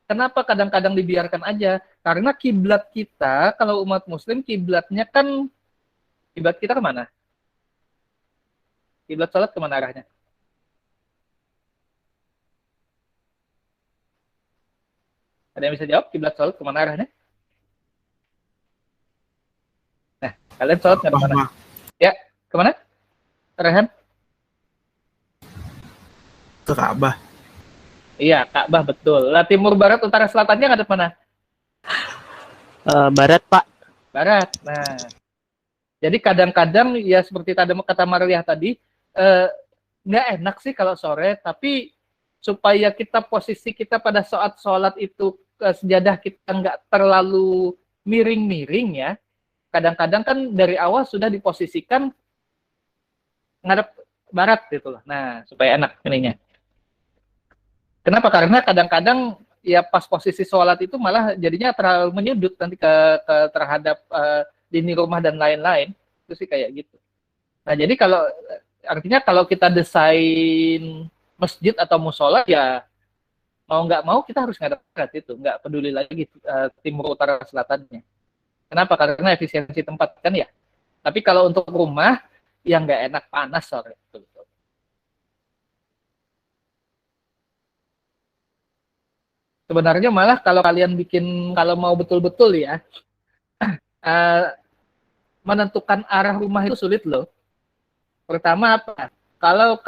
Kenapa kadang-kadang dibiarkan aja? Karena kiblat kita, kalau umat muslim, kiblatnya kan, kiblat kita kemana? Kiblat sholat kemana arahnya? Ada yang bisa jawab kiblat sholat kemana arahnya? Nah, kalian sholat nggak kemana? Ya, kemana? Rehan? Ke Ka'bah. Iya, Ka'bah betul. Lah timur, barat, utara, selatannya ngadep mana? Barat, Pak. Barat. Nah, jadi kadang-kadang ya seperti tadi kata Marliah tadi, nggak enak sih kalau sore, tapi supaya kita posisi kita pada saat sholat itu sejadah kita nggak terlalu miring-miring ya. Kadang-kadang kan dari awal sudah diposisikan ngadep barat gitu loh. Nah, supaya enak ininya. Kenapa? Karena kadang-kadang ya pas posisi sholat itu malah jadinya terlalu menyudut nanti ke terhadap dinding rumah dan lain-lain. Itu sih kayak gitu. Nah, jadi kalau artinya kalau kita desain masjid atau musola ya mau nggak mau kita harus ngadep barat itu, nggak peduli lagi timur utara selatannya. Kenapa? Karena efisiensi tempat kan ya. Tapi kalau untuk rumah yang nggak enak panas sore itu. Sebenarnya malah kalau kalian bikin, kalau mau betul-betul ya, menentukan arah rumah itu sulit loh. Pertama apa? Kalau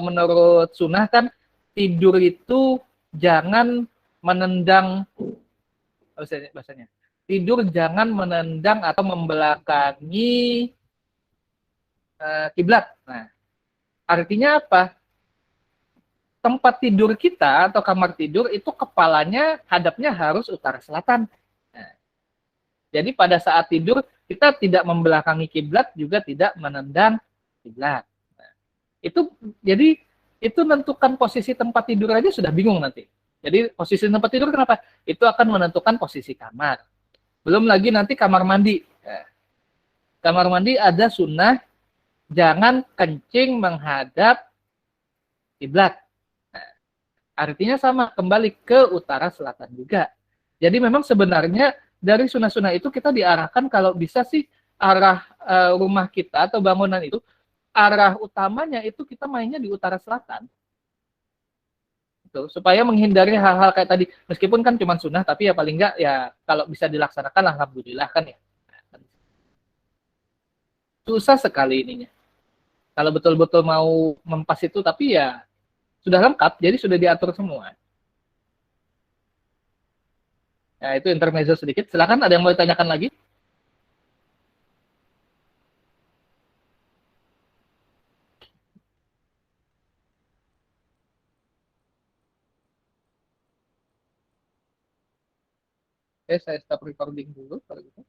menurut sunnah kan tidur itu jangan menendang, bahasanya. Tidur jangan menendang atau membelakangi kiblat. Nah, artinya apa? Tempat tidur kita atau kamar tidur itu kepalanya hadapnya harus utara selatan. Nah, jadi pada saat tidur kita tidak membelakangi kiblat juga tidak menendang kiblat. Nah, jadi itu menentukan posisi tempat tidur aja sudah bingung nanti. Jadi posisi tempat tidur kenapa? Itu akan menentukan posisi kamar. Belum lagi nanti kamar mandi. Nah, kamar mandi ada sunnah jangan kencing menghadap kiblat. Artinya sama, kembali ke utara selatan juga. Jadi memang sebenarnya dari sunnah-sunnah itu kita diarahkan kalau bisa sih arah rumah kita atau bangunan itu, arah utamanya itu kita mainnya di utara selatan. Gitu, supaya menghindari hal-hal kayak tadi, meskipun kan cuma sunnah, tapi ya paling enggak ya kalau bisa dilaksanakan alhamdulillah kan ya. Susah sekali ininya. Kalau betul-betul mau mempas itu, tapi ya sudah lengkap, jadi sudah diatur semua. Ya, itu intermezzo sedikit. Silakan, ada yang mau ditanyakan lagi? Oke, saya stop recording dulu kalau gitu.